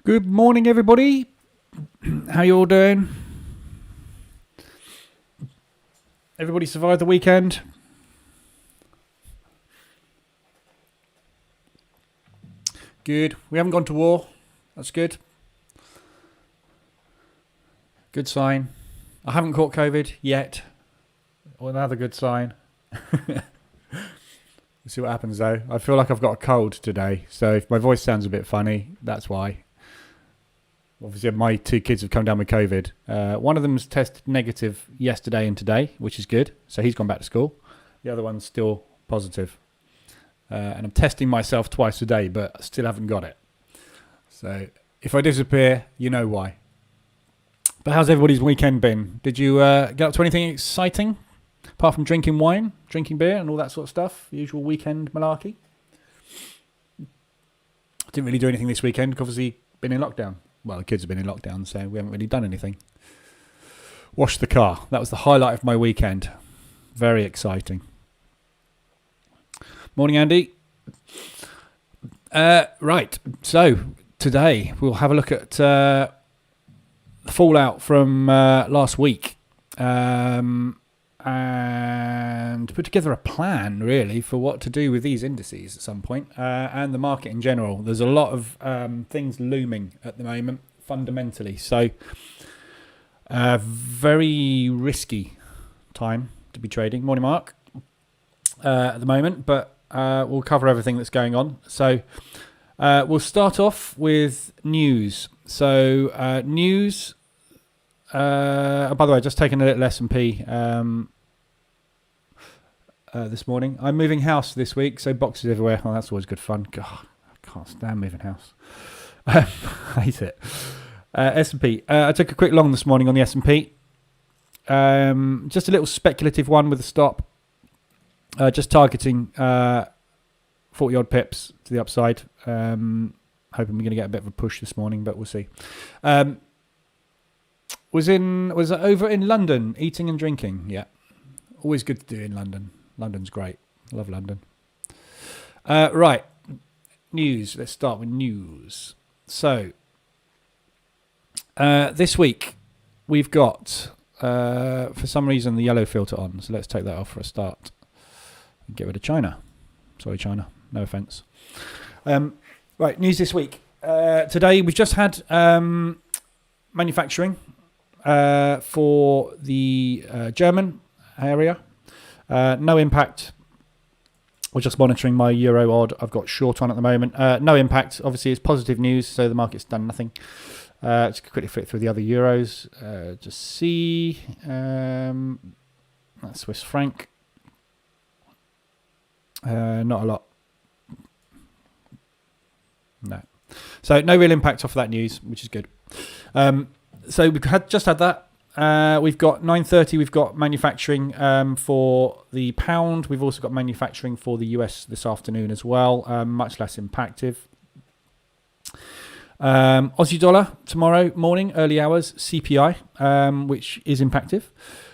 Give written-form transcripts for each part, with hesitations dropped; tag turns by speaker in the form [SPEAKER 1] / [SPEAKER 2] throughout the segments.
[SPEAKER 1] Good morning, everybody. How you all doing? Everybody survived the weekend? Good. We haven't gone to war. That's good. Good sign. I haven't caught COVID yet. Well, another good sign. We'll see what happens, though. I feel like I've got a cold today, so if my voice sounds a bit funny, that's why. Obviously, my two kids have come down with COVID. One of them's tested negative yesterday and today, which is good. So he's gone back to school. The other one's still positive. And I'm testing myself twice a day, but I still haven't got it. So if I disappear, you know why. But how's everybody's weekend been? Did you get up to anything exciting? Apart from drinking wine, drinking beer and all that sort of stuff? Usual weekend malarkey? Didn't really do anything this weekend. Obviously, been in lockdown. Well, the kids have been in lockdown, so we haven't really done anything. Washed the car. That was the highlight of my weekend. Very exciting. Morning, Andy. Right. So, today we'll have a look at the fallout from last week. And put together a plan, really, for what to do with these indices at some point, and the market in general. There's a lot of things looming at the moment, fundamentally. So, very risky time to be trading. Morning, Mark, at the moment, but we'll cover everything that's going on. So, we'll start off with news. So, news... by the way, I've just taken a little S&P this morning. I'm moving house this week, so boxes everywhere. Oh, that's always good fun. God, I can't stand moving house. I hate it. S&P. I took a quick long this morning on the S&P. Just a little speculative one with a stop. Just targeting 40-odd pips to the upside. Hoping we're going to get a bit of a push this morning, but we'll see. Was over in London, eating and drinking. Yeah, always good to do in London. London's great. Love London. Right, news. Let's start with news. So, this week we've got, for some reason, the yellow filter on. So let's take that off for a start. Get rid of China. Sorry, China. No offence. Right, news this week. Today we've just had manufacturing. For the German area, no impact. We're just monitoring my euro odd. I've got short on at the moment. No impact. Obviously, it's positive news, so the market's done nothing. Let's quickly flick through the other euros. Just see. That's Swiss franc. Not a lot. No. So no real impact off of that news, which is good. So we've just had that. We've got 9:30. We've got manufacturing for the pound. We've also got manufacturing for the US this afternoon as well. Much less impactive. Aussie dollar tomorrow morning, early hours, CPI, which is impactive.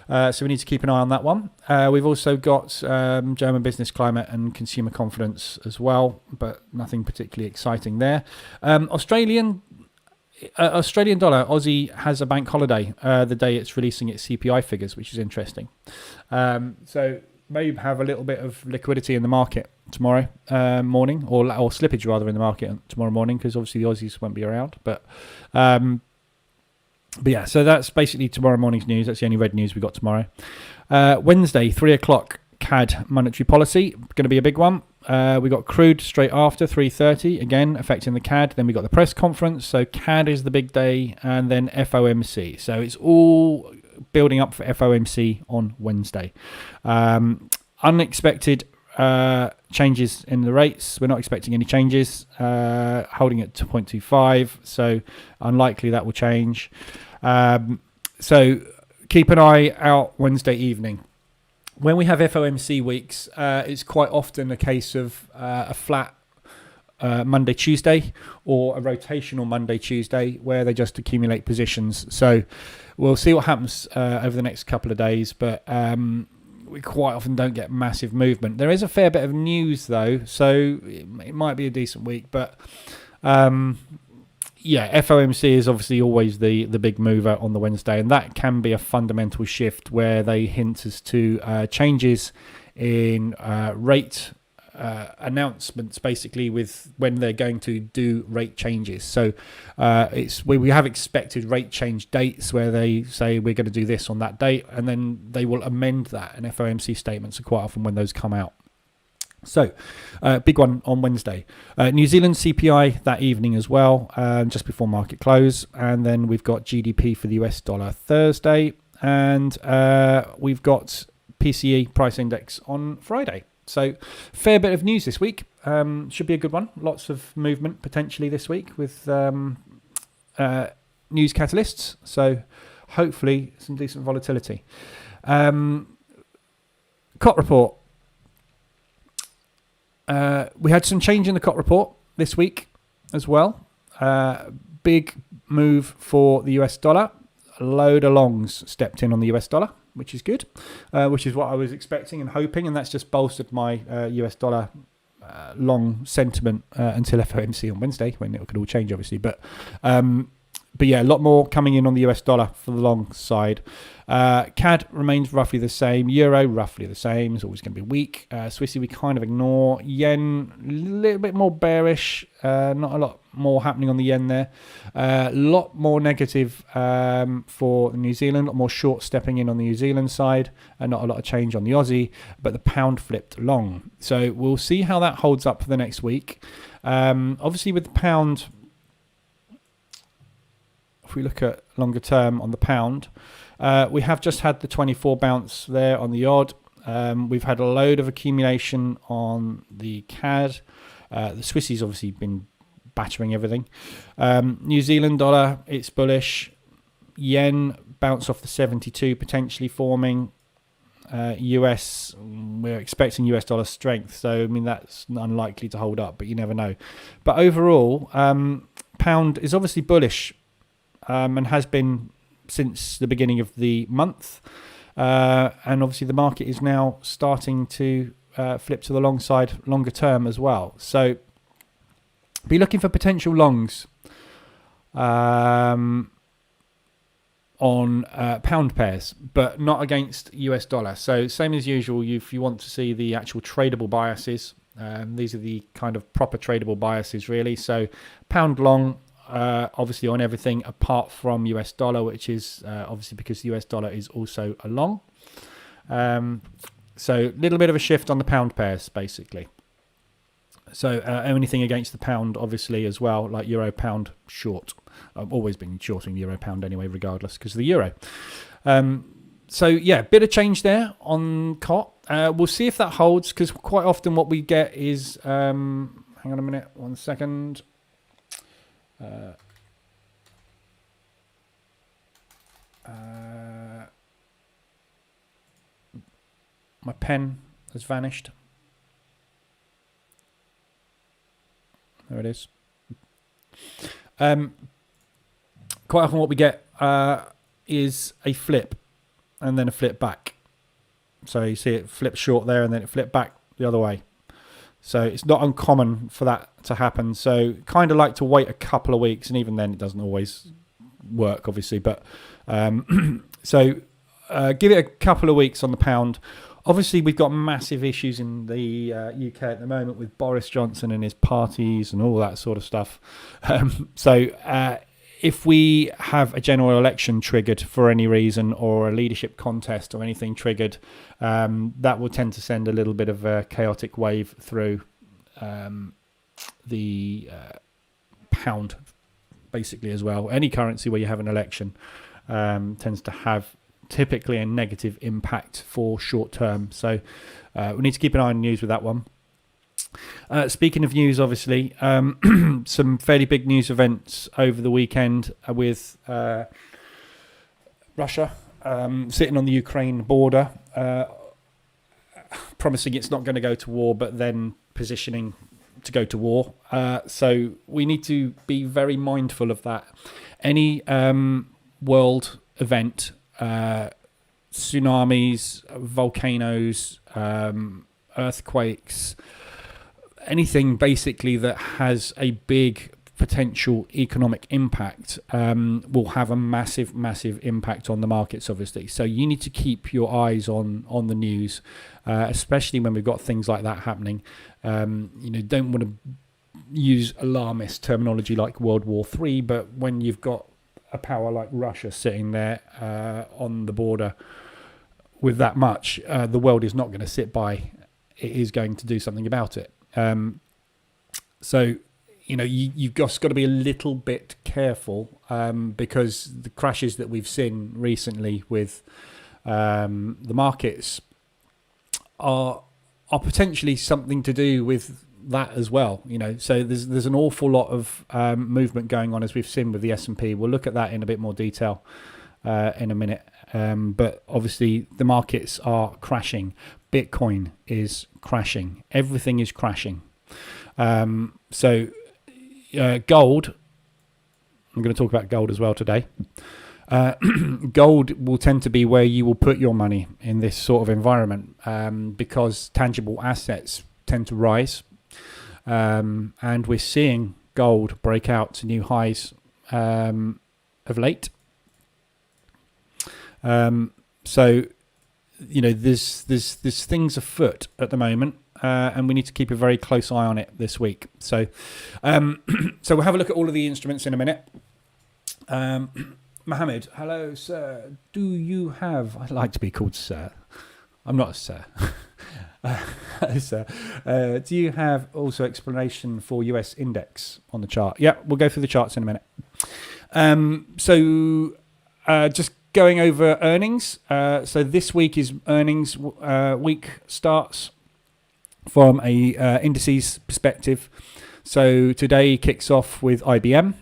[SPEAKER 1] So we need to keep an eye on that one. We've also got German business climate and consumer confidence as well, but nothing particularly exciting there. Australian dollar, Aussie has a bank holiday the day it's releasing its CPI figures, which is interesting. So maybe have a little bit of liquidity in the market tomorrow morning, or slippage rather in the market tomorrow morning, because obviously the Aussies won't be around. But yeah, so that's basically tomorrow morning's news. That's the only red news we got tomorrow. Wednesday, 3 o'clock, CAD monetary policy, going to be a big one. We got crude straight after 3:30, again affecting the CAD. Then we got the press conference. So CAD is the big day, and then FOMC. So it's all building up for FOMC on Wednesday. Unexpected changes in the rates. We're not expecting any changes. Holding it to 0.25. So unlikely that will change. So keep an eye out Wednesday evening. When we have FOMC weeks, it's quite often a case of a flat Monday, Tuesday, or a rotational Monday, Tuesday, where they just accumulate positions. So we'll see what happens over the next couple of days, but we quite often don't get massive movement. There is a fair bit of news, though, so it might be a decent week. But yeah, FOMC is obviously always the big mover on the Wednesday, and that can be a fundamental shift where they hint as to changes in rate announcements, basically with when they're going to do rate changes. So we have expected rate change dates where they say we're going to do this on that date, and then they will amend that. And FOMC statements are quite often when those come out. So, big one on Wednesday. New Zealand CPI that evening as well, just before market close. And then we've got GDP for the US dollar Thursday. And we've got PCE price index on Friday. So, fair bit of news this week. Should be a good one. Lots of movement potentially this week with news catalysts. So, hopefully some decent volatility. COT report. We had some change in the COT report this week as well. Big move for the US dollar. A load of longs stepped in on the US dollar, which is good, which is what I was expecting and hoping, and that's just bolstered my US dollar long sentiment until FOMC on Wednesday, when it could all change, obviously. But yeah, a lot more coming in on the US dollar for the long side. CAD remains roughly the same. Euro roughly the same. It's always going to be weak. Swissy we kind of ignore. Yen a little bit more bearish. Not a lot more happening on the yen there. A lot more negative for New Zealand. A lot more short stepping in on the New Zealand side. And not a lot of change on the Aussie. But the pound flipped long. So we'll see how that holds up for the next week. Obviously with the pound, if we look at longer term on the pound, we have just had the 24 bounce there on the odd. We've had a load of accumulation on the CAD. The Swissy's obviously been battering everything. New Zealand dollar, it's bullish. Yen bounce off the 72 potentially forming. US, we're expecting US dollar strength. So, I mean, that's unlikely to hold up, but you never know. But overall, pound is obviously bullish. And has been since the beginning of the month. And obviously the market is now starting to flip to the long side longer term as well. So be looking for potential longs on pound pairs, but not against US dollar. So same as usual, if you want to see the actual tradable biases, these are the kind of proper tradable biases really. So pound long, obviously on everything apart from US dollar, which is obviously because the US dollar is also a long. So a little bit of a shift on the pound pairs, basically. So anything against the pound, obviously, as well, like euro pound short. I've always been shorting the euro pound anyway, regardless, because of the euro. So yeah, bit of change there on COT. We'll see if that holds, because quite often what we get is, hang on a minute, 1 second. My pen has vanished. There it is. Quite often what we get is a flip and then a flip back. So you see it flip short there and then it flip back the other way. So it's not uncommon for that to happen. So kind of like to wait a couple of weeks, and even then it doesn't always work, obviously. But so give it a couple of weeks on the pound. Obviously, we've got massive issues in the UK at the moment with Boris Johnson and his parties and all that sort of stuff. So if we have a general election triggered for any reason, or a leadership contest or anything triggered, that will tend to send a little bit of a chaotic wave through the pound, basically, as well. Any currency where you have an election tends to have typically a negative impact for short term. So we need to keep an eye on news with that one. Speaking of news, obviously, some fairly big news events over the weekend with Russia sitting on the Ukraine border, promising it's not going to go to war, but then positioning to go to war. So we need to be very mindful of that. Any world event, tsunamis, volcanoes, earthquakes, anything basically that has a big potential economic impact will have a massive impact on the markets, obviously. So you need to keep your eyes on the news, especially when we've got things like that happening. Don't want to use alarmist terminology like World War III, but when you've got a power like Russia sitting there on the border with that much, the world is not going to sit by. It is going to do something about it. So you've just got to be a little bit careful because the crashes that we've seen recently with the markets are potentially something to do with that as well. So there's an awful lot of movement going on, as we've seen with the S&P. We'll look at that in a bit more detail in a minute. But obviously the markets are crashing. Bitcoin is crashing. Everything is crashing. So gold, I'm going to talk about gold as well today. Gold will tend to be where you will put your money in this sort of environment because tangible assets tend to rise. And we're seeing gold break out to new highs of late. So there's things afoot at the moment. And we need to keep a very close eye on it this week. So we'll have a look at all of the instruments in a minute. Mohammed, hello, sir. Do you have... I'd like to be called sir. I'm not a sir. Sir. Do you have also explanation for US index on the chart? Yeah, we'll go through the charts in a minute. Just going over earnings. So this week is earnings week starts from a indices perspective. So today kicks off with IBM,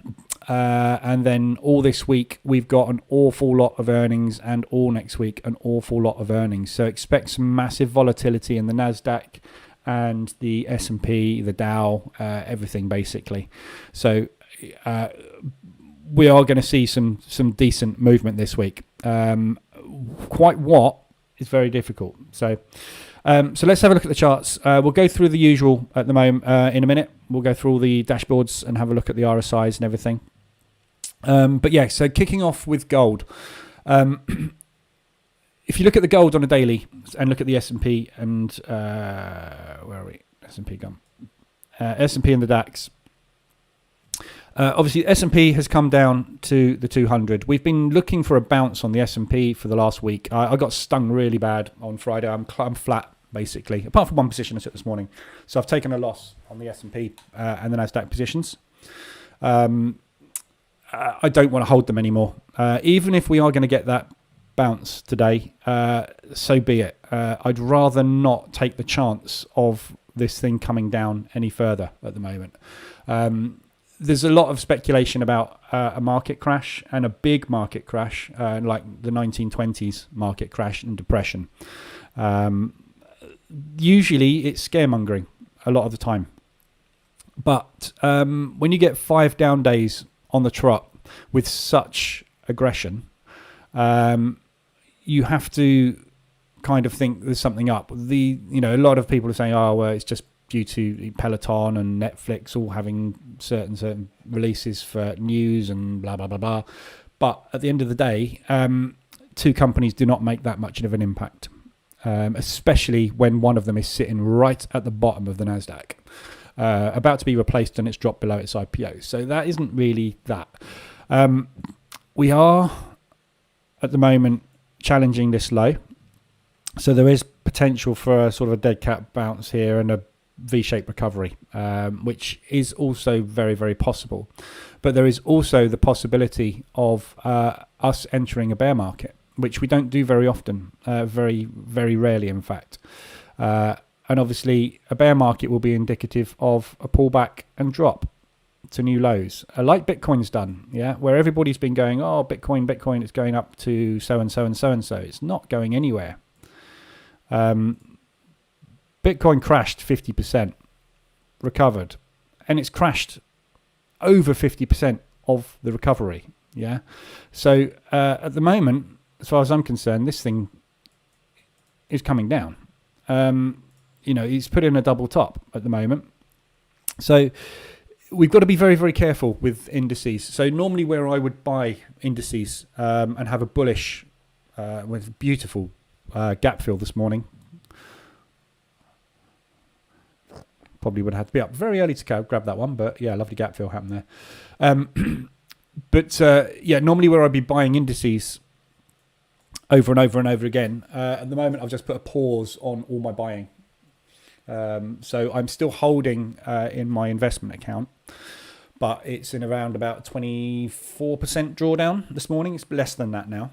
[SPEAKER 1] and then all this week we've got an awful lot of earnings, and all next week an awful lot of earnings. So expect some massive volatility in the Nasdaq and the S&P, the Dow, everything basically. So we are going to see some decent movement this week. Quite what is very difficult. So let's have a look at the charts. We'll go through the usual at the moment in a minute. We'll go through all the dashboards and have a look at the RSIs and everything. But yeah, so kicking off with gold. If you look at the gold on a daily and look at the S&P and where are we? S&P gone. S&P and the DAX. Obviously, S&P has come down to the 200. We've been looking for a bounce on the S&P for the last week. I got stung really bad on Friday. I'm flat, basically, apart from one position I took this morning. So I've taken a loss on the S&P and the Nasdaq positions. I don't want to hold them anymore. Even if we are going to get that bounce today, so be it. I'd rather not take the chance of this thing coming down any further at the moment. There's a lot of speculation about a market crash, and a big market crash, like the 1920s market crash and depression. Usually it's scaremongering a lot of the time. But when you get 5 down days on the trot with such aggression, you have to kind of think there's something up. A lot of people are saying, oh, well, it's just due to Peloton and Netflix all having certain releases for news and blah, blah, blah, blah. But at the end of the day, 2 companies do not make that much of an impact, especially when one of them is sitting right at the bottom of the Nasdaq, about to be replaced, and it's dropped below its IPO. So that isn't really that. We are, at the moment, challenging this low. So there is potential for a sort of a dead cat bounce here and a V-shaped recovery, which is also very, very possible. But there is also the possibility of us entering a bear market, which we don't do very often, very, very rarely, in fact. And obviously, a bear market will be indicative of a pullback and drop to new lows, like Bitcoin's done, yeah, where everybody's been going, oh, Bitcoin, it's going up to so-and-so and so-and-so. It's not going anywhere. Bitcoin crashed 50%, recovered, and it's crashed over 50% of the recovery. Yeah. So at the moment, as far as I'm concerned, this thing is coming down. It's put in a double top at the moment. So we've got to be very, very careful with indices. So normally where I would buy indices and have a bullish, with beautiful gap fill this morning, probably would have to be up very early to grab that one, but yeah, lovely gap fill happened there. But yeah, normally where I'd be buying indices over and over and over again, at the moment I've just put a pause on all my buying. So I'm still holding in my investment account, but it's in around about 24% drawdown this morning. It's less than that now.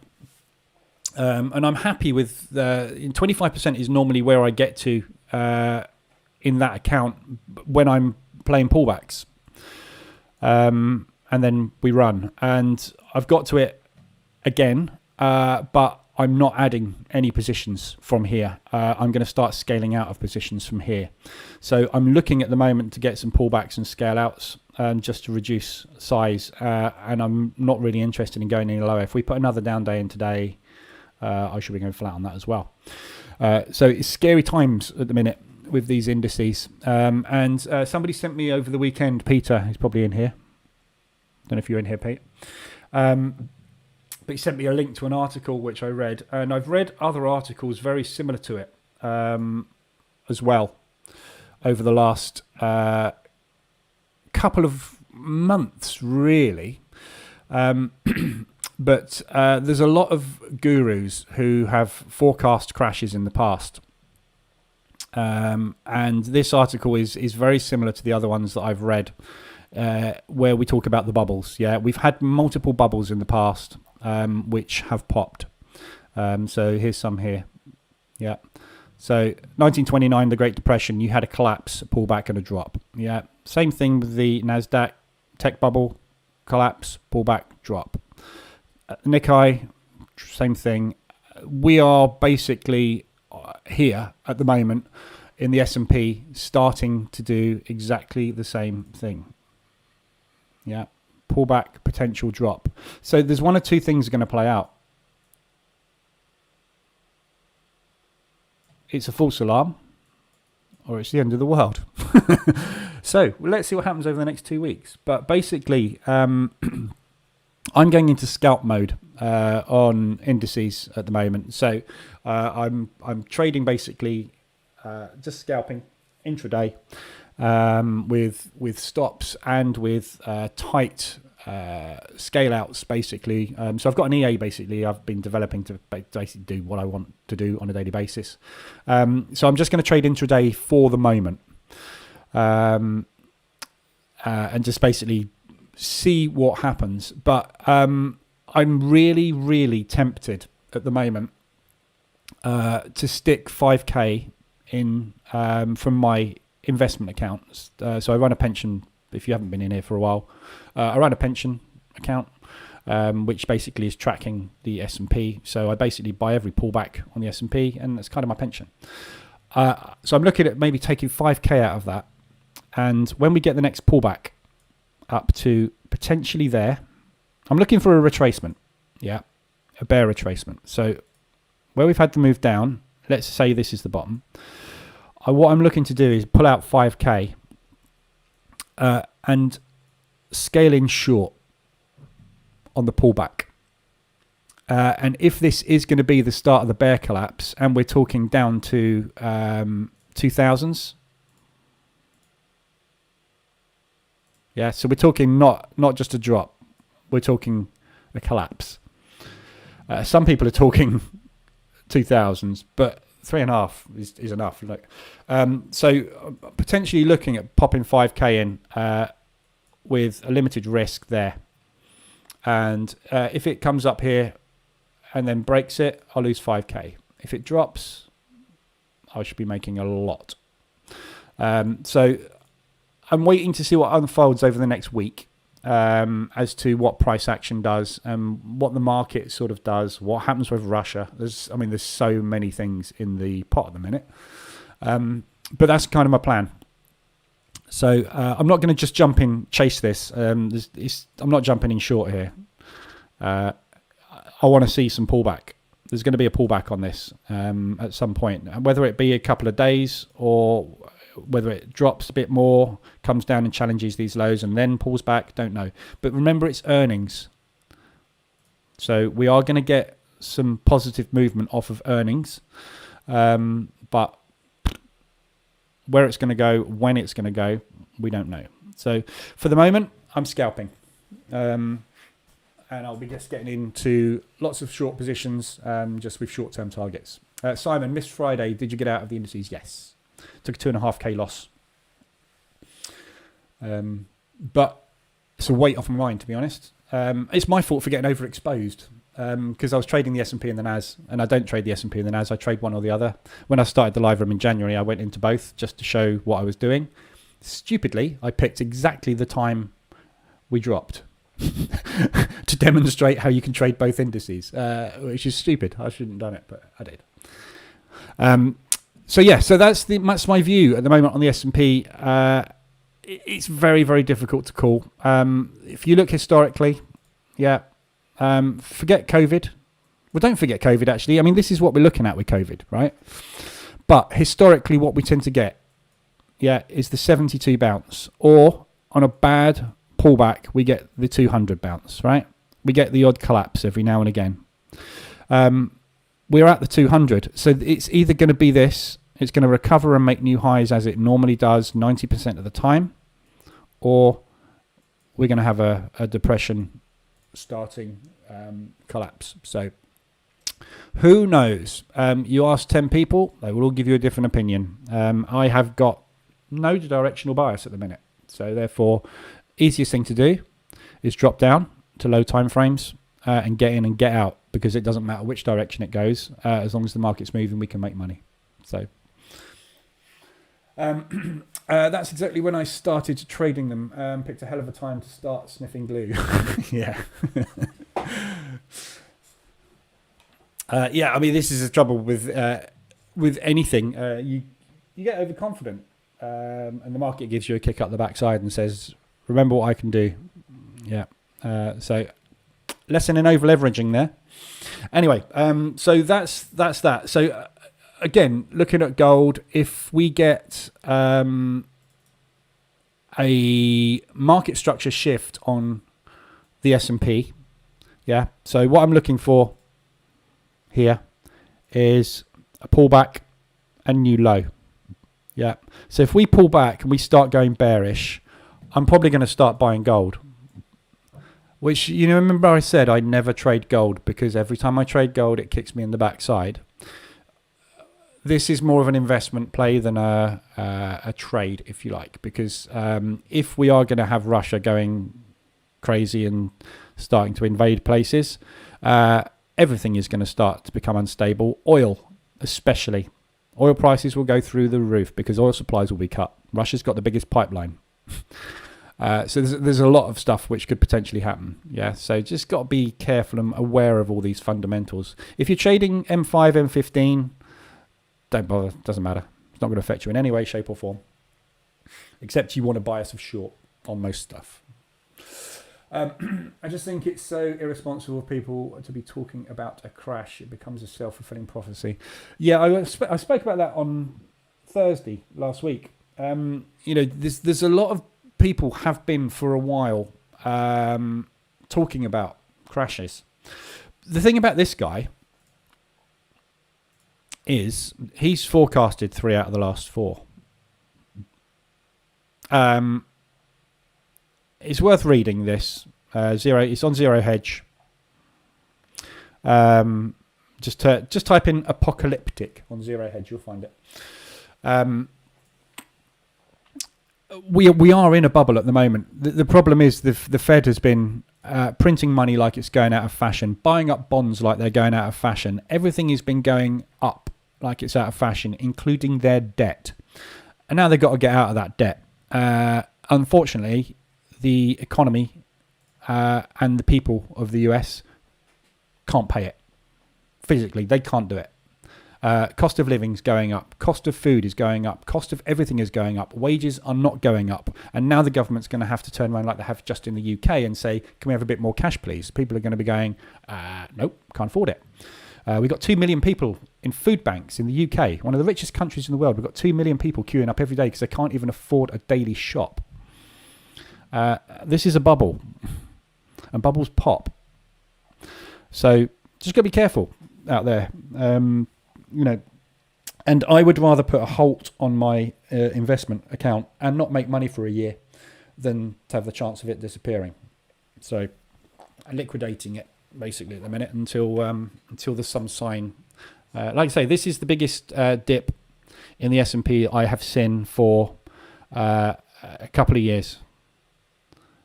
[SPEAKER 1] And I'm happy with 25% is normally where I get to in that account when I'm playing pullbacks. And then we run. And I've got to it again, but I'm not adding any positions from here. I'm going to start scaling out of positions from here. So I'm looking at the moment to get some pullbacks and scale outs just to reduce size. And I'm not really interested in going any lower. If we put another down day in today, I should be going flat on that as well. So it's scary times at the minute with these indices. And somebody sent me over the weekend, Peter, who's probably in here. Don't know if you're in here, Pete. But he sent me a link to an article which I read, and I've read other articles very similar to it as well over the last couple of months, really. But there's a lot of gurus who have forecast crashes in the past. And this article is very similar to the other ones that I've read, where we talk about the bubbles. Yeah, we've had multiple bubbles in the past. Which have popped. So here's some here. Yeah. So 1929, the Great Depression, you had a collapse, a pullback and a drop. Yeah. Same thing with the NASDAQ tech bubble, collapse, pullback, drop. Nikkei, same thing. We are basically here at the moment in the S&P starting to do exactly the same thing. Yeah. Pullback, potential drop. So there's one or two things going to play out. It's a false alarm, or it's the end of the world. So let's see what happens over the next 2 weeks. But basically, I'm going into scalp mode on indices at the moment. So I'm trading basically just scalping intraday. With stops and with tight scale outs basically. So I've got an EA basically I've been developing to basically do what I want to do on a daily basis. So I'm just going to trade intraday for the moment, and just basically see what happens. But I'm really, really tempted at the moment to stick 5k in from my investment accounts. So I run a pension. If you haven't been in here for a while, I run a pension account, which basically is tracking the S&P. So I basically buy every pullback on the S&P, and that's kind of my pension. So I'm looking at maybe taking 5k out of that, and when we get the next pullback up to potentially there, I'm looking for a retracement. Yeah, a bear retracement. So where we've had the move down, let's say this is the bottom. What I'm looking to do is pull out 5k and scale in short on the pullback. And if this is going to be the start of the bear collapse, and we're talking down to 2000s, yeah, so we're talking not just a drop, we're talking a collapse. Some people are talking 2000s, but 3.5 is enough. Like, so potentially looking at popping 5k in with a limited risk there, and if it comes up here and then breaks it, I'll lose 5k. If it drops, I should be making a lot. So I'm waiting to see what unfolds over the next week, as to what price action does, what the market sort of does, what happens with Russia. There's so many things in the pot at the minute. But that's kind of my plan. So I'm not going to just jump in, chase this. I'm not jumping in short here. I want to see some pullback. There's going to be a pullback on this at some point, whether it be a couple of days or Whether it drops a bit more, comes down and challenges these lows and then pulls back, don't know. But remember, it's earnings. So we are going to get some positive movement off of earnings. But where it's going to go, when it's going to go, we don't know. So for the moment, I'm scalping. And I'll be just getting into lots of short positions, just with short-term targets. Simon, missed Friday. Did you get out of the indices? Yes. Took a 2.5k loss. But it's a weight off my mind, to be honest. It's my fault for getting overexposed. Because I was trading the S&P and the NAS, and I don't trade the S&P and the NAS. I trade one or the other. When I started the live room in January, I went into both just to show what I was doing. Stupidly, I picked exactly the time we dropped to demonstrate how you can trade both indices, which is stupid. I shouldn't have done it, but I did. So that's my view at the moment on the S&P. It's very, very difficult to call. If you look historically, forget COVID. Well, don't forget COVID, actually. I mean, this is what we're looking at with COVID, right? But historically, what we tend to get, is the 72 bounce. Or on a bad pullback, we get the 200 bounce, right? We get the odd collapse every now and again. We're at the 200. So it's either going to be this, it's going to recover and make new highs as it normally does 90% of the time, or we're going to have a depression starting collapse. So who knows? You ask 10 people, they will all give you a different opinion. I have got no directional bias at the minute, so therefore easiest thing to do is drop down to low time frames and get in and get out, because it doesn't matter which direction it goes, as long as the market's moving, we can make money. So that's exactly when I started trading them. Picked a hell of a time to start sniffing glue. Yeah. I mean, this is the trouble with anything. You get overconfident, and the market gives you a kick up the backside and says, remember what I can do. Yeah. So lesson in over leveraging there. Anyway, so that's that. So again, looking at gold, if we get a market structure shift on the S&P, so what I'm looking for here is a pullback and new low. So if we pull back and we start going bearish, I'm probably going to start buying gold. Which, remember I said I never trade gold, because every time I trade gold, it kicks me in the backside. This is more of an investment play than a trade, if you like, because if we are going to have Russia going crazy and starting to invade places, everything is going to start to become unstable. Oil, especially. Oil prices will go through the roof because oil supplies will be cut. Russia's got the biggest pipeline. So there's a lot of stuff which could potentially happen. So just got to be careful and aware of all these fundamentals. If you're trading M5, M15, don't bother. Doesn't matter. It's not going to affect you in any way, shape or form. Except you want to bias of short on most stuff. I just think it's so irresponsible of people to be talking about a crash. It becomes a self-fulfilling prophecy. I spoke about that on Thursday last week. There's a lot of people have been for a while talking about crashes. The thing about this guy is he's forecasted 3 out of the last 4. It's worth reading this. It's on Zero Hedge. Just type in apocalyptic on Zero Hedge, you'll find it. We are in a bubble at the moment. The problem is the Fed has been printing money like it's going out of fashion, buying up bonds like they're going out of fashion. Everything has been going up like it's out of fashion, including their debt. And now they've got to get out of that debt. Unfortunately, the economy and the people of the US can't pay it. Physically, they can't do it. Cost of living is going up. Cost of food is going up. Cost of everything is going up. Wages are not going up. And now the government's going to have to turn around like they have just in the UK and say, can we have a bit more cash, please? People are going to be going, nope, can't afford it. We've got 2 million people in food banks in the UK, one of the richest countries in the world. We've got 2 million people queuing up every day because they can't even afford a daily shop. This is a bubble, and bubbles pop. So just got to be careful out there. And I would rather put a halt on my investment account and not make money for a year than to have the chance of it disappearing. So I'm liquidating it basically at the minute until there's some sign. Like I say, this is the biggest dip in the S&P I have seen for a couple of years.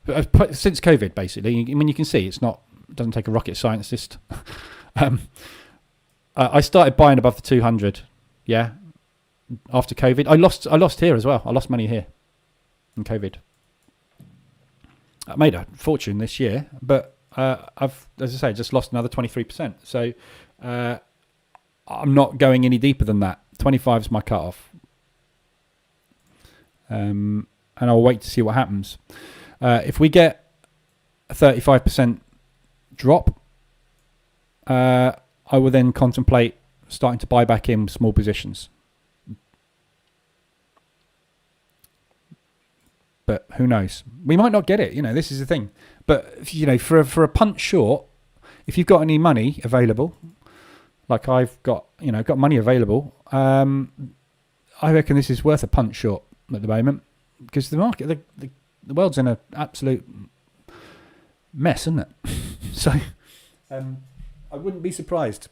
[SPEAKER 1] Since COVID, basically. I mean, you can see it doesn't take a rocket scientist. I started buying above the 200. Yeah, after COVID, I lost here as well. I lost money here in COVID. I made a fortune this year, but I've, as I say, just lost another 23%. So I'm not going any deeper than that. 25 is my cutoff, and I'll wait to see what happens. If we get a 35% drop, I will then contemplate starting to buy back in small positions. But who knows? We might not get it. This is the thing. But for a punch short, if you've got any money available, like I've got, got money available, I reckon this is worth a punch short at the moment, because the market, the world's in an absolute mess, isn't it? So I wouldn't be surprised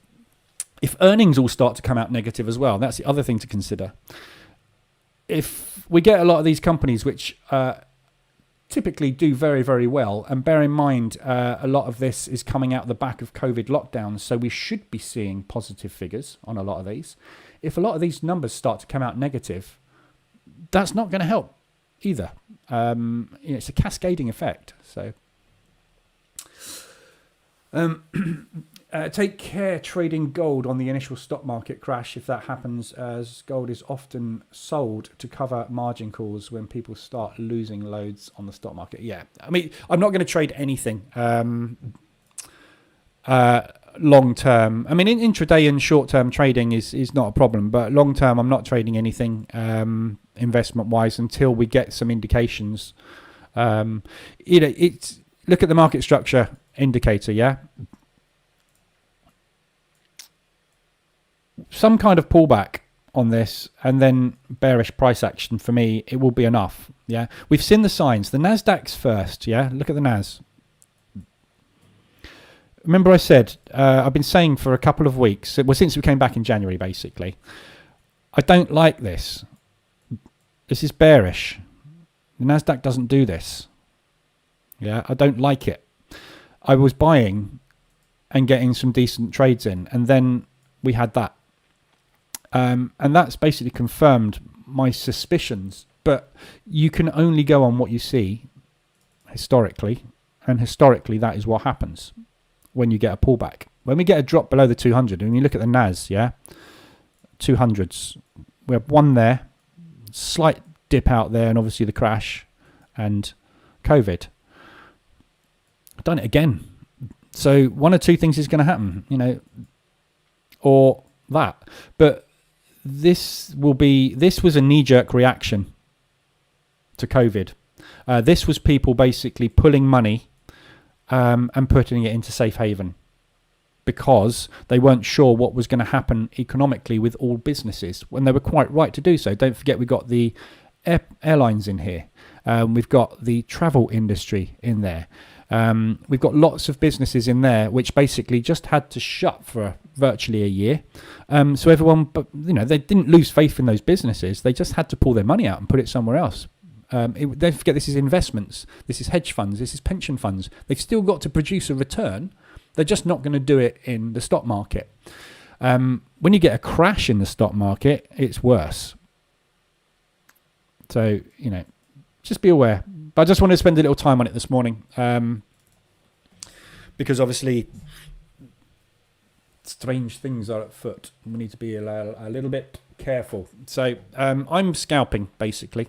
[SPEAKER 1] if earnings all start to come out negative as well. That's the other thing to consider. If we get a lot of these companies which typically do very, very well, and bear in mind a lot of this is coming out the back of COVID lockdowns, so we should be seeing positive figures on a lot of these. If a lot of these numbers start to come out negative, that's not going to help either. It's a cascading effect. So take care trading gold on the initial stock market crash if that happens, as gold is often sold to cover margin calls when people start losing loads on the stock market. Yeah, I mean, I'm not going to trade anything long term. I mean, in intraday and short term trading is not a problem, but long term I'm not trading anything investment wise until we get some indications. It's look at the market structure indicator. Yeah. Some kind of pullback on this and then bearish price action, for me, it will be enough. Yeah, we've seen the signs. The Nasdaq's first. Yeah, look at the Nas. Remember I said, I've been saying for a couple of weeks, well, since we came back in January, basically, I don't like this. This is bearish. The Nasdaq doesn't do this. Yeah, I don't like it. I was buying and getting some decent trades in, and then we had that. And that's basically confirmed my suspicions. But you can only go on what you see historically, and historically that is what happens when you get a pullback. When we get a drop below the 200, and you look at the Nas, yeah, 200s, we have one there, slight dip out there, and obviously the crash and COVID. I've done it again. So one or two things is going to happen, or that. But this was a knee-jerk reaction to COVID. This was people basically pulling money and putting it into safe haven because they weren't sure what was going to happen economically with all businesses, when they were quite right to do so. Don't forget, we've got the airlines in here. We've got the travel industry in there. We've got lots of businesses in there which basically just had to shut for virtually a year. So everyone, they didn't lose faith in those businesses. They just had to pull their money out and put it somewhere else. Don't forget, this is investments. This is hedge funds. This is pension funds. They've still got to produce a return. They're just not going to do it in the stock market. When you get a crash in the stock market, it's worse. So, just be aware. But I just wanted to spend a little time on it this morning, because obviously strange things are afoot. We need to be a little bit careful. So I'm scalping, basically.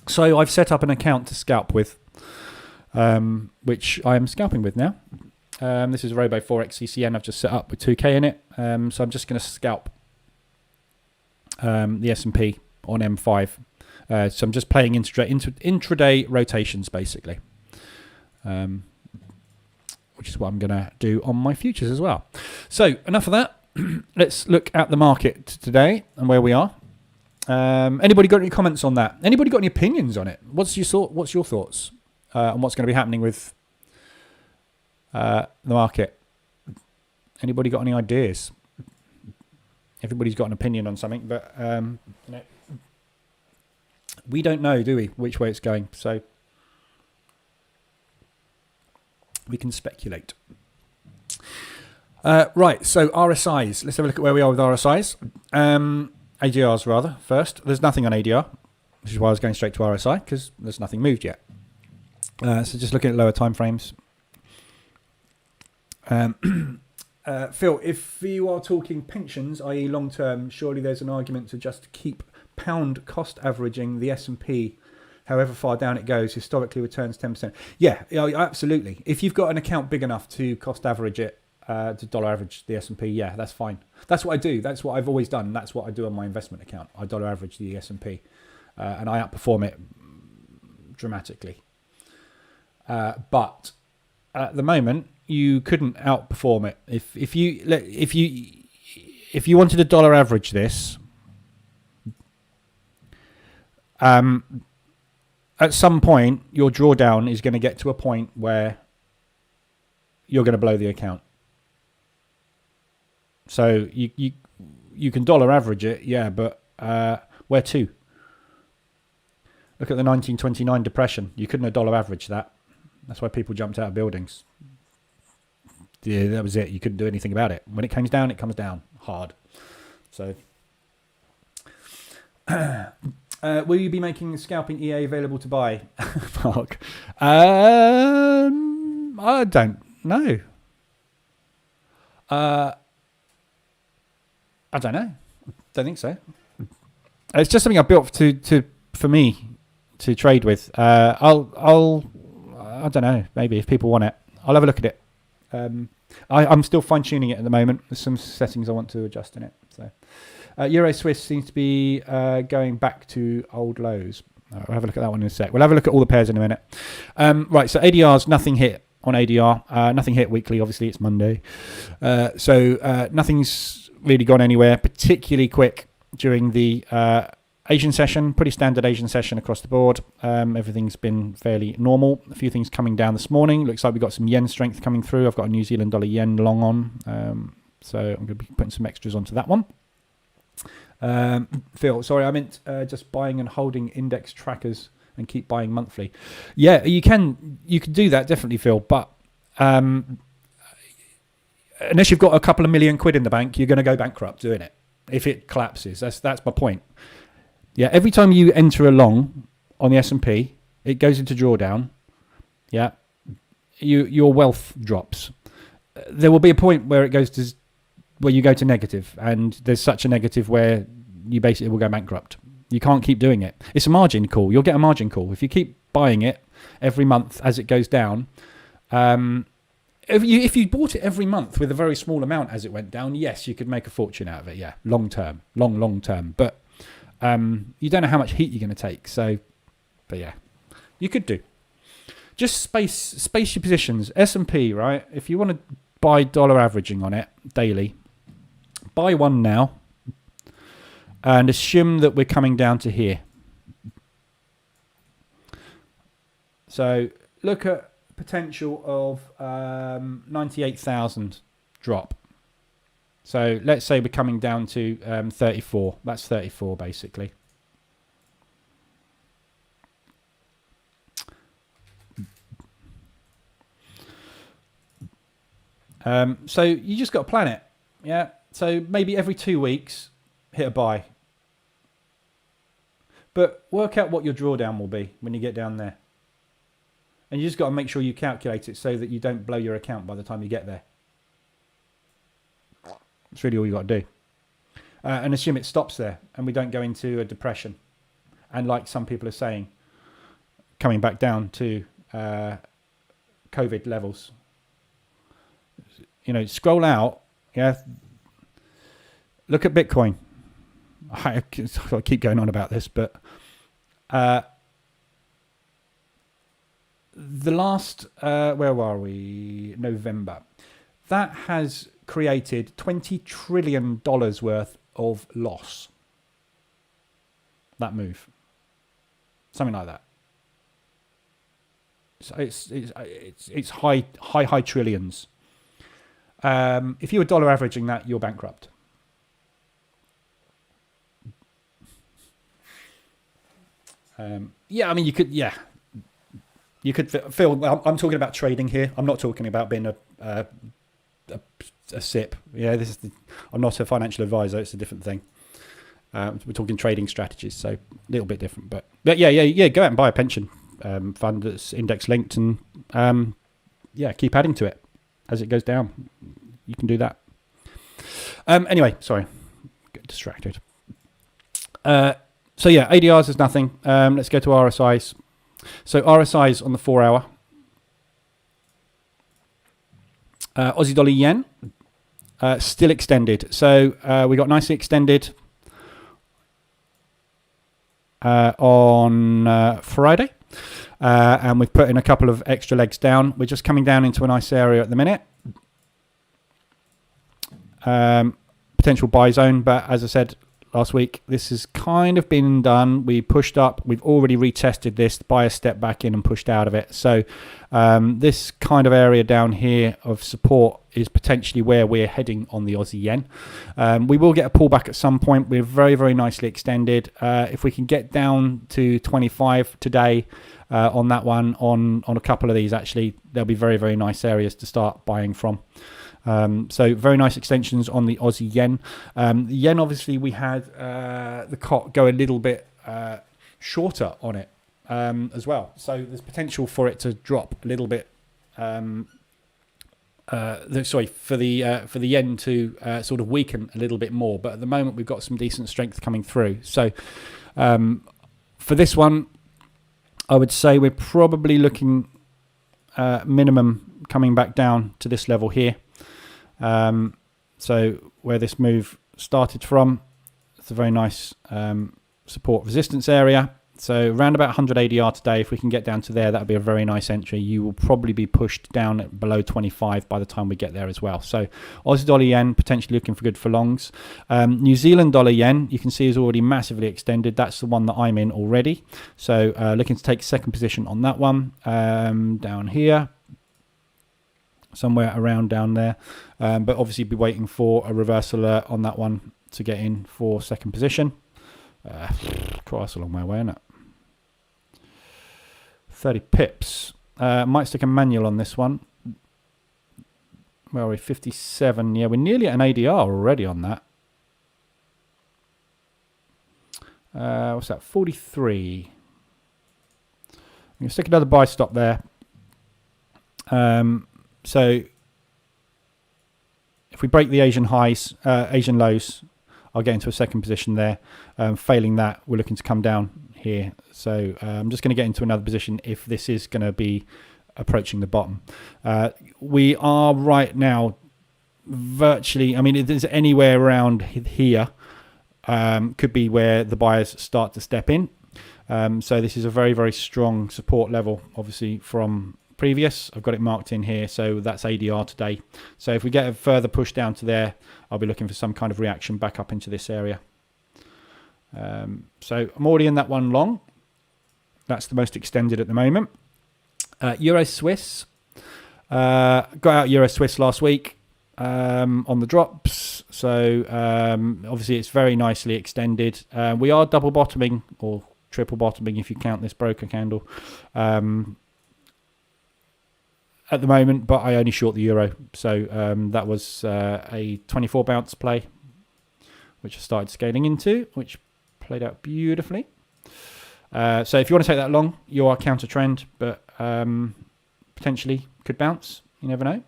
[SPEAKER 1] So I've set up an account to scalp with, which I am scalping with now. This is a Robo Forex CCN I've just set up with 2k in it. So I'm just going to scalp the S&P on M5. So I'm just playing intraday rotations, basically, which is what I'm going to do on my futures as well. So enough of that. Let's look at the market today and where we are. Anybody got any comments on that? Anybody got any opinions on it? What's your thoughts on what's going to be happening with the market? Anybody got any ideas? Everybody's got an opinion on something, but we don't know, do we, which way it's going? So we can speculate. Right, so RSIs. Let's have a look at where we are with RSIs. ADRs, rather, first. There's nothing on ADR, which is why I was going straight to RSI, because there's nothing moved yet. So just looking at lower time frames. Phil, if you are talking pensions, i.e. long-term, surely there's an argument to just keep pound cost averaging the S&P, however far down it goes. Historically returns 10%. Yeah, absolutely. If you've got an account big enough to cost average it, to dollar average the S&P, yeah, that's fine. That's what I do. That's what I've always done. That's what I do on my investment account. I dollar average the S&P, and I outperform it dramatically. But at the moment, you couldn't outperform it. If you wanted to dollar average this, at some point your drawdown is going to get to a point where you're going to blow the account. So you can dollar average it, yeah, but where to? Look at the 1929 depression. You couldn't have dollar averaged that. That's why people jumped out of buildings. Yeah, that was it. You couldn't do anything about it. When it comes down hard. So, will you be making scalping EA available to buy, Mark? I don't know. I don't know. Don't think so. It's just something I built for me to trade with. I don't know. Maybe if people want it, I'll have a look at it. I'm still fine tuning it at the moment. There's some settings I want to adjust in it. So, Euro Swiss seems to be going back to old lows. We'll have a look at that one in a sec. We'll have a look at all the pairs in a minute. Right. So ADRs, nothing hit on ADR. Nothing hit weekly. Obviously, it's Monday. So nothing's really gone anywhere particularly quick during the Asian session. Pretty standard Asian session across the board. Everything's been fairly normal. A few things coming down this morning. Looks like we've got some yen strength coming through. I've got a New Zealand dollar yen long on. So I'm going to be putting some extras onto that one. Phil, sorry, I meant just buying and holding index trackers and keep buying monthly. Yeah, you can do that, definitely, Phil. But unless you've got a couple of million quid in the bank, you're going to go bankrupt doing it if it collapses. That's my point. Yeah, every time you enter a long on the S&P, it goes into drawdown. Yeah, your wealth drops. There will be a point where you go to negative, and there's such a negative where you basically will go bankrupt. You can't keep doing it. It's a margin call. You'll get a margin call if you keep buying it every month as it goes down. If you bought it every month with a very small amount as it went down, yes, you could make a fortune out of it. Yeah, long term. But you don't know how much heat you're going to take. So, but yeah, you could do. Just space your positions. S&P, right? If you want to buy dollar averaging on it daily, buy one now and assume that we're coming down to here. So look at potential of 98,000 drop. So let's say we're coming down to 34. That's 34 basically. So you just got to plan it. Yeah. So maybe every 2 weeks, hit a buy. But work out what your drawdown will be when you get down there. And you just got to make sure you calculate it so that you don't blow your account by the time you get there. That's really all you got to do. And assume it stops there and we don't go into a depression. And like some people are saying, coming back down to COVID levels. scroll out. Yeah. Look at Bitcoin. I keep going on about this, but the last, where are we? November. That has created $20 trillion worth of loss. That move. Something like that. So it's high trillions. If you were dollar averaging that, you're bankrupt. Yeah, I mean, you could feel. I'm talking about trading here. I'm not talking about being a SIP. Yeah, I'm not a financial advisor. It's a different thing. We're talking trading strategies, so a little bit different. But yeah. Go out and buy a pension fund that's index linked, and keep adding to it as it goes down. You can do that. Anyway, sorry, get distracted. So yeah, ADRs is nothing. Let's go to RSIs. So RSIs on the 4 hour. Aussie dollar yen still extended. So we got nicely extended on Friday. And we've put in a couple of extra legs down. We're just coming down into a nice area at the minute. Potential buy zone, but as I said last week, this has kind of been done. We pushed up. We've already retested this. Buyer stepped back in and pushed out of it. So this kind of area down here of support is potentially where we're heading on the Aussie yen. We will get a pullback at some point. We're very, very nicely extended. If we can get down to 25 today on that one, on a couple of these, actually, there'll be very, very nice areas to start buying from. So very nice extensions on the Aussie yen. The yen, obviously, we had the COT go a little bit shorter on it as well. So there's potential for it to drop a little bit. For the yen to sort of weaken a little bit more. But at the moment, we've got some decent strength coming through. So for this one, I would say we're probably looking minimum coming back down to this level here. So where this move started from, it's a very nice support resistance area. So around about 100 ADR today, if we can get down to there, that would be a very nice entry. You will probably be pushed down at below 25 by the time we get there as well. So Aussie dollar yen, potentially looking for good for longs. New Zealand dollar yen, you can see is already massively extended. That's the one that I'm in already. So looking to take second position on that one down here. Somewhere around down there. But obviously be waiting for a reverse alert on that one to get in for second position. Quite a long way away, isn't it? 30 pips. Might stick a manual on this one. Where are we? 57. Yeah, we're nearly at an ADR already on that. What's that? 43. I'm going to stick another buy stop there. So if we break the Asian highs, Asian lows, I'll get into a second position there. Failing that, we're looking to come down here. So I'm just going to get into another position if this is going to be approaching the bottom. We are right now virtually, I mean, if there's anywhere around here, could be where the buyers start to step in. So this is a very, very strong support level, obviously, from previous. I've got it marked in here, so that's ADR today. So if we get a further push down to there, I'll be looking for some kind of reaction back up into this area. So I'm already in that one long. That's the most extended at the moment. Euro Swiss. Got out Euro Swiss last week on the drops. So obviously it's very nicely extended. We are double bottoming, or triple bottoming if you count this broker candle. At the moment, but I only short the euro. So that was a 24 bounce play, which I started scaling into, which played out beautifully. So if you want to take that long, you are counter trend, but potentially could bounce. You never know.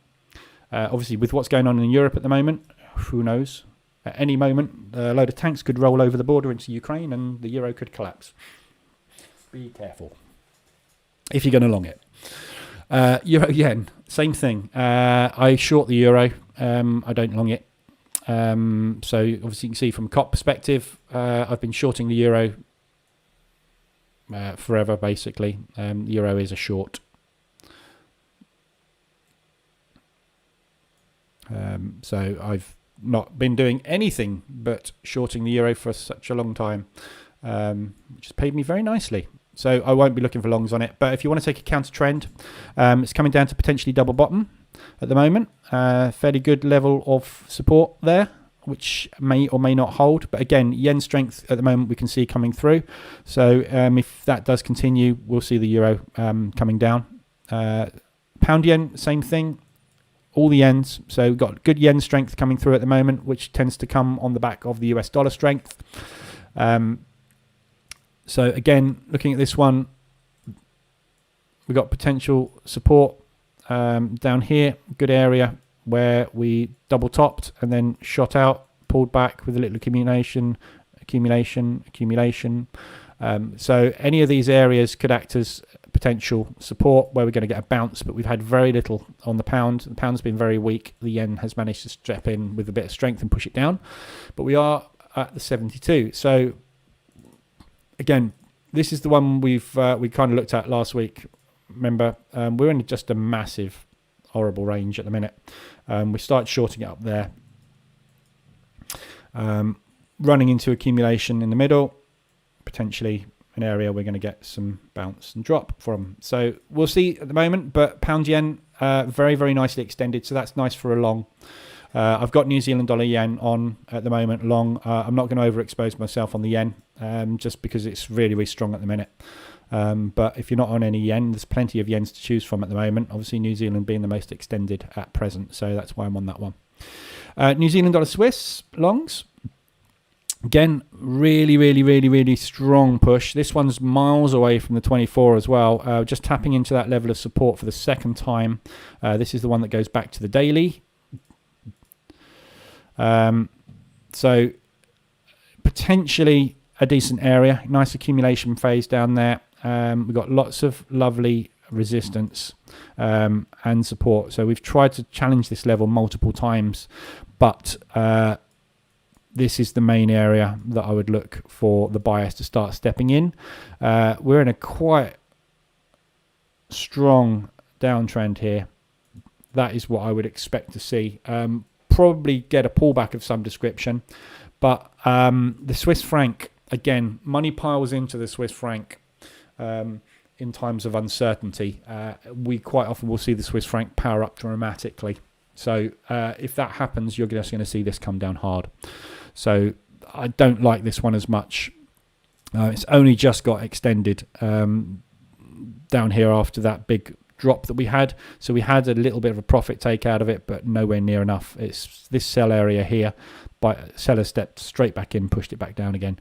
[SPEAKER 1] Obviously, with what's going on in Europe at the moment, who knows? At any moment, a load of tanks could roll over the border into Ukraine and the euro could collapse. Be careful if you're going to long it. Euro yen, same thing. I short the euro. I don't long it. So obviously you can see from a COP perspective, I've been shorting the euro forever, basically. The euro is a short. So I've not been doing anything but shorting the euro for such a long time, which has paid me very nicely. So I won't be looking for longs on it. But if you want to take a counter trend, it's coming down to potentially double bottom at the moment. Fairly good level of support there, which may or may not hold. But again, yen strength at the moment we can see coming through. So if that does continue, we'll see the euro coming down. Pound yen, same thing. All the yens. So we've got good yen strength coming through at the moment, which tends to come on the back of the US dollar strength. So again, looking at this one, we've got potential support down here. Good area where we double topped and then shot out, pulled back with a little accumulation. So any of these areas could act as potential support where we're going to get a bounce, but we've had very little on the pound. The pound's been very weak. The yen has managed to step in with a bit of strength and push it down, but we are at the 72. So again, this is the one we kind of looked at last week. Remember, we're in just a massive, horrible range at the minute. We started shorting it up there, running into accumulation in the middle, potentially an area we're going to get some bounce and drop from. So we'll see at the moment, but pound yen very, very nicely extended. So that's nice for a long. I've got New Zealand dollar yen on at the moment long. I'm not going to overexpose myself on the yen just because it's really, really strong at the minute. But if you're not on any yen, there's plenty of yens to choose from at the moment. Obviously, New Zealand being the most extended at present. So that's why I'm on that one. New Zealand dollar Swiss longs. Again, really, really, really, really strong push. This one's miles away from the 24 as well. Just tapping into that level of support for the second time. This is the one that goes back to the daily. So potentially a decent area. Nice accumulation phase down there. We've got lots of lovely resistance and support. So we've tried to challenge this level multiple times, but this is the main area that I would look for the buyers to start stepping in. We're in a quite strong downtrend here. That is what I would expect to see. Probably get a pullback of some description, but the Swiss franc, again, money piles into the Swiss franc in times of uncertainty. We quite often will see the Swiss franc power up dramatically. So if that happens, you're just going to see this come down hard. So I don't like this one as much. It's only just got extended down here after that big drop that we had. So we had a little bit of a profit take out of it, but nowhere near enough. It's this sell area here. Seller stepped straight back in, pushed it back down again.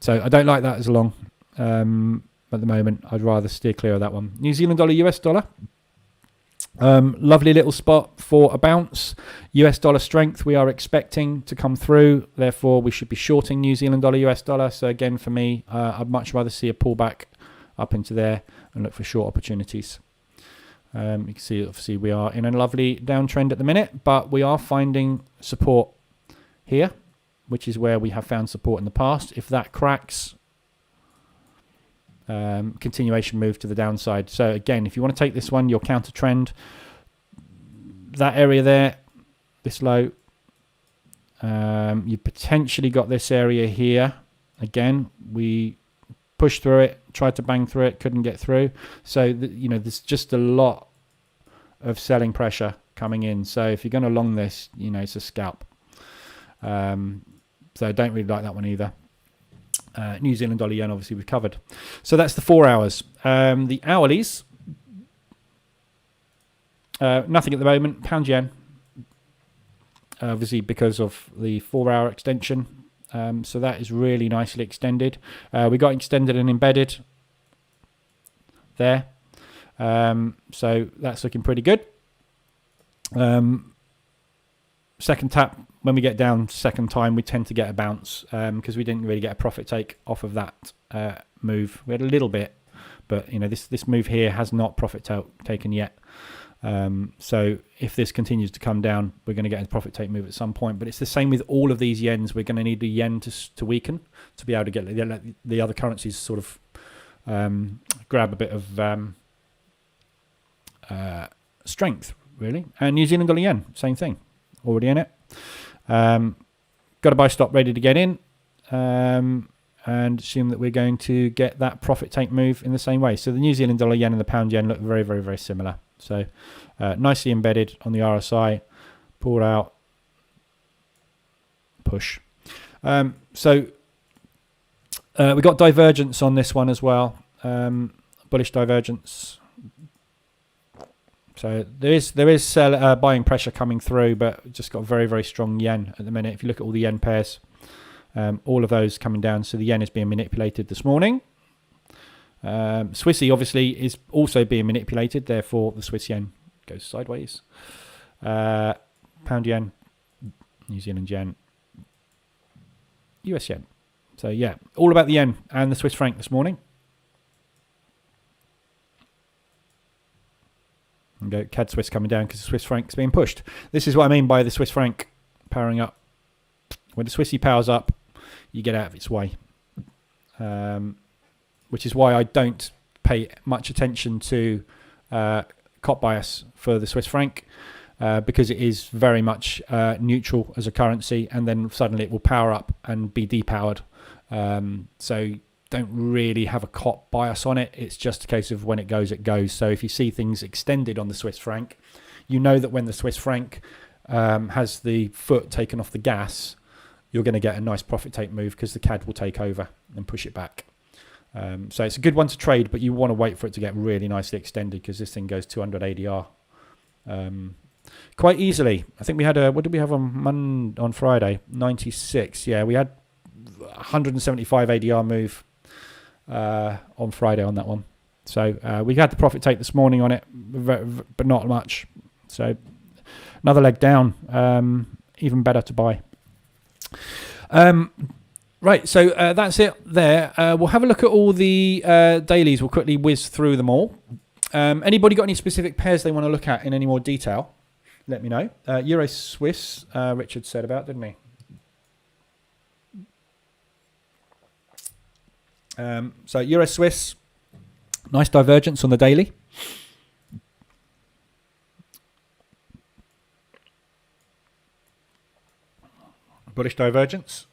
[SPEAKER 1] So I don't like that as long at the moment. I'd rather steer clear of that one. New Zealand dollar, US dollar. Lovely little spot for a bounce. US dollar strength we are expecting to come through. Therefore, we should be shorting New Zealand dollar, US dollar. So again, for me, I'd much rather see a pullback up into there and look for short opportunities. You can see, obviously, we are in a lovely downtrend at the minute, but we are finding support here, which is where we have found support in the past. If that cracks, continuation move to the downside. So again, if you want to take this one, your counter trend, that area there, this low, you potentially got this area here. Again, we pushed through it, tried to bang through it, couldn't get through. So there's just a lot of selling pressure coming in. So if you're going to long this, it's a scalp. So I don't really like that one either. New Zealand dollar yen, obviously we've covered. So that's the 4 hours. The hourlies, nothing at the moment. Pound yen, obviously because of the 4 hour extension. So that is really nicely extended. We got extended and embedded there. So that's looking pretty good. Second tap, when we get down second time, we tend to get a bounce because we didn't really get a profit take off of that move. We had a little bit, but this move here has not profit taken yet. So if this continues to come down, we're going to get a profit take move at some point. But it's the same with all of these yens. We're going to need the yen to weaken to be able to get the other currencies sort of grab a bit of strength, really. And New Zealand dollar yen, same thing, already in it. Got a buy stop ready to get in, and assume that we're going to get that profit take move in the same way. So the New Zealand dollar yen and the pound yen look very, very, very similar. So nicely embedded on the RSI, pull out, push. So we got divergence on this one as well, bullish divergence. So there is buying pressure coming through, but just got very, very strong yen at the minute. If you look at all the yen pairs, all of those coming down. So the yen is being manipulated this morning. Swissy obviously is also being manipulated. Therefore, the Swiss yen goes sideways. Pound yen, New Zealand yen, US yen. So yeah, all about the yen and the Swiss franc this morning. And go CAD Swiss coming down because the Swiss franc's being pushed. This is what I mean by the Swiss franc powering up. When the Swissy powers up, you get out of its way. Which is why I don't pay much attention to cop bias for the Swiss franc, because it is very much neutral as a currency, and then suddenly it will power up and be depowered. So don't really have a cop bias on it. It's just a case of when it goes, it goes. So if you see things extended on the Swiss franc, you know that when the Swiss franc has the foot taken off the gas, you're going to get a nice profit take move because the CAD will take over and push it back. So it's a good one to trade, but you want to wait for it to get really nicely extended because this thing goes 200 ADR quite easily. I think we had what did we have on Friday? 96. Yeah, we had 175 ADR move on Friday on that one. So we had the profit take this morning on it, but not much. So another leg down, even better to buy. Right, so that's it there. We'll have a look at all the dailies. We'll quickly whiz through them all. Anybody got any specific pairs they want to look at in any more detail? Let me know. Euro Swiss, Richard said about, didn't he? So Euro Swiss, nice divergence on the daily. Bullish divergence.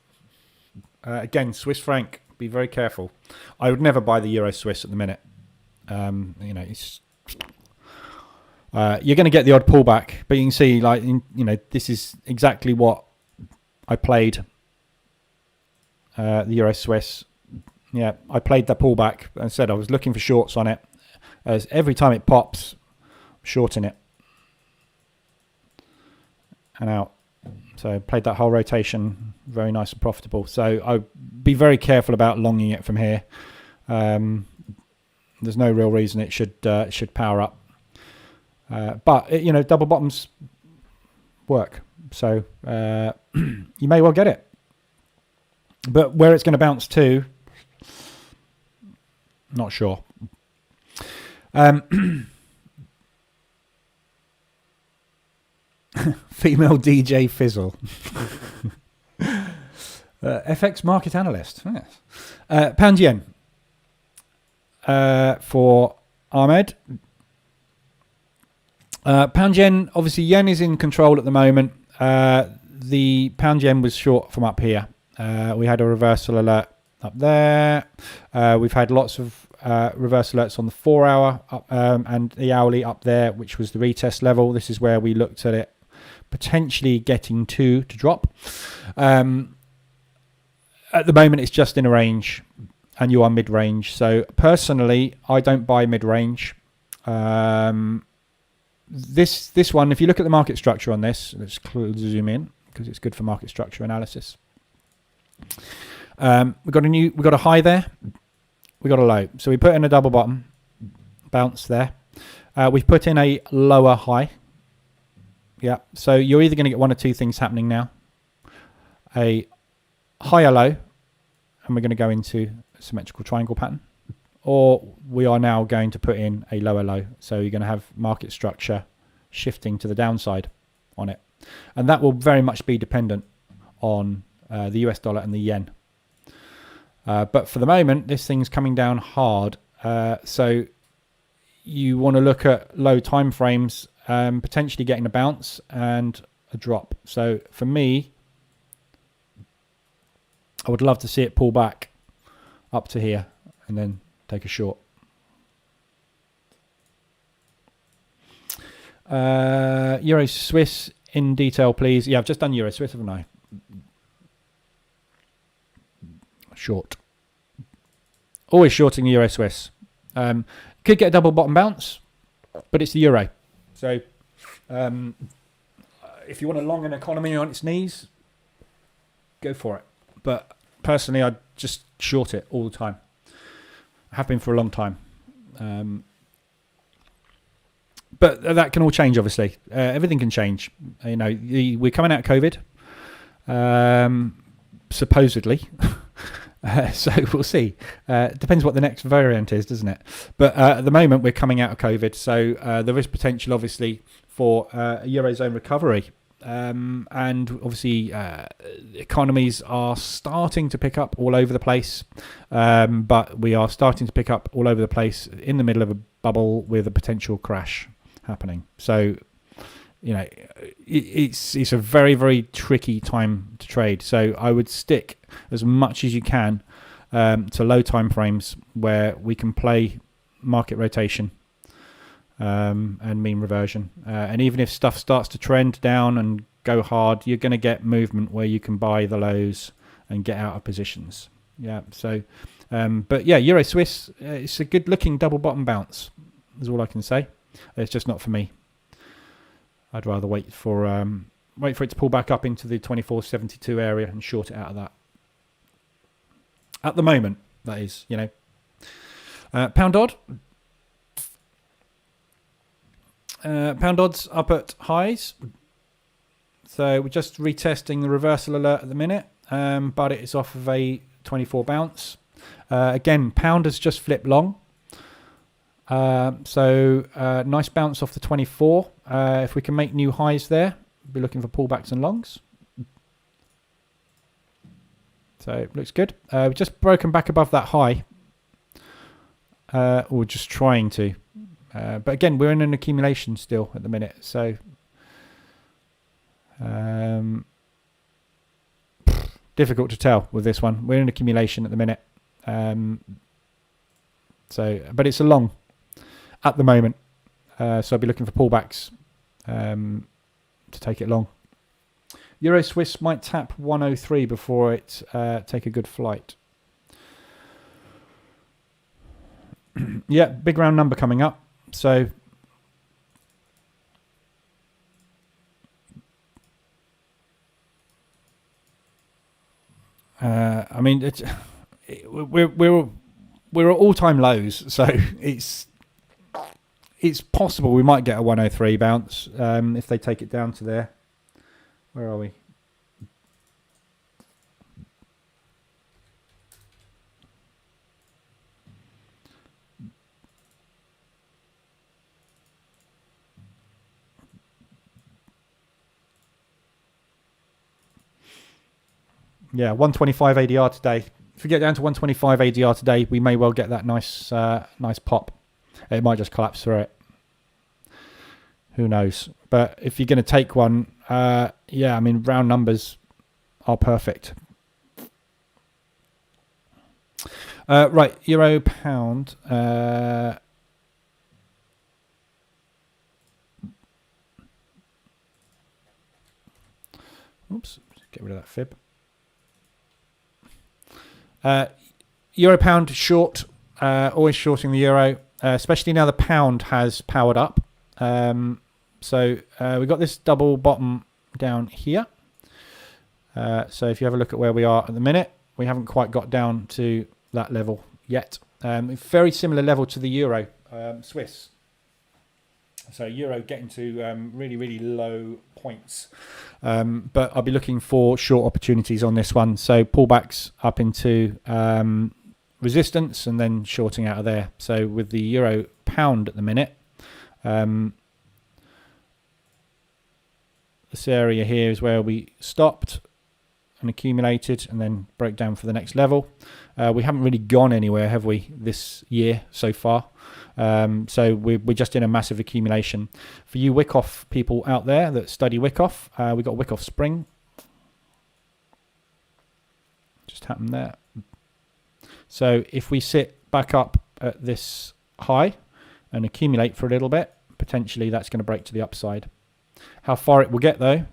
[SPEAKER 1] Again, Swiss franc, be very careful. I would never buy the Euro Swiss at the minute. It's you're going to get the odd pullback, but you can see, this is exactly what I played. The Euro Swiss. Yeah, I played the pullback and said I was looking for shorts on it. As every time it pops, shorting it and out. So played that whole rotation, very nice and profitable. So I'd be very careful about longing it from here. There's no real reason it should power up. But double bottoms work, so you may well get it. But where it's going to bounce to, not sure. Female DJ Fizzle. FX market analyst. Yes. Pound yen for Ahmed. Pound yen, obviously yen is in control at the moment. The pound yen was short from up here. We had a reversal alert up there. We've had lots of reverse alerts on the 4 hour and the hourly up there, which was the retest level. This is where we looked at it potentially getting to drop. At the moment, it's just in a range, and you are mid-range. So personally, I don't buy mid-range. This one, if you look at the market structure on this, let's zoom in because it's good for market structure analysis. We've got a high there. We got a low. So we put in a double bottom, bounce there. We've put in a lower high. Yeah. So you're either going to get one or two things happening now. A higher low, and we're going to go into a symmetrical triangle pattern, or we are now going to put in a lower low. So you're going to have market structure shifting to the downside on it. And that will very much be dependent on the US dollar and the yen. But for the moment, this thing's coming down hard. So you want to look at low time frames, potentially getting a bounce and a drop. So for me, I would love to see it pull back up to here and then take a short. Euro Swiss in detail, please. Yeah, I've just done Euro Swiss, haven't I? Short. Always shorting the Euro Swiss. Could get a double bottom bounce, but it's the euro. So if you want to long an economy on its knees, go for it. But personally, I'd just short it all the time. I have been for a long time. But that can all change, obviously. Everything can change. You know, we're coming out of COVID, supposedly. So we'll see. Depends what the next variant is, doesn't it? But at the moment, we're coming out of COVID. So there is potential, obviously, for a Eurozone recovery. And obviously, economies are starting to pick up all over the place. But we are starting to pick up all over the place in the middle of a bubble with a potential crash happening. So, you know, it's a very, very tricky time to trade. So I would stick as much as you can to low time frames where we can play market rotation and mean reversion. And even if stuff starts to trend down and go hard, you're going to get movement where you can buy the lows and get out of positions. Yeah. So, but yeah, Euro Swiss, it's a good looking double bottom bounce. Is all I can say. It's just not for me. I'd rather wait for it to pull back up into the 24.72 area and short it out of that. At the moment, that is, you know. Pound odd. Pound odds up at highs. So we're just retesting the reversal alert at the minute, but it's off of a 24 bounce. Again, pound has just flipped long. So nice bounce off the 24. If we can make new highs there, we'll be looking for pullbacks and longs. So it looks good. We've just broken back above that high. Or just trying to. But again, we're in an accumulation still at the minute. So difficult to tell with this one. We're in accumulation at the minute. So, but it's a long at the moment. So I'll be looking for pullbacks to take it long. Euro Swiss might tap 103 before it take a good flight. Yeah, big round number coming up. So I mean, we're at all-time lows, so it's possible we might get a 103 bounce if they take it down to there. Where are we? Yeah, 125 ADR today. If we get down to 125 ADR today, we may well get that nice pop. It might just collapse through it. Who knows? But if you're going to take one, yeah, I mean, round numbers are perfect. Right, euro pound. Oops, get rid of that fib. Euro pound short, always shorting the euro, especially now the pound has powered up. So we've got this double bottom down here. So if you have a look at where we are at the minute, we haven't quite got down to that level yet. Very similar level to the euro Swiss. So euro getting to really, really low points. But I'll be looking for short opportunities on this one. So pullbacks up into resistance and then shorting out of there. So with the euro pound at the minute, this area here is where we stopped and accumulated and then broke down for the next level. We haven't really gone anywhere, have we, this year so far? So we're just in a massive accumulation. For you Wyckoff people out there that study Wyckoff, we got Wyckoff Spring. Just happened there. So if we sit back up at this high and accumulate for a little bit, potentially that's going to break to the upside. How far it will get though,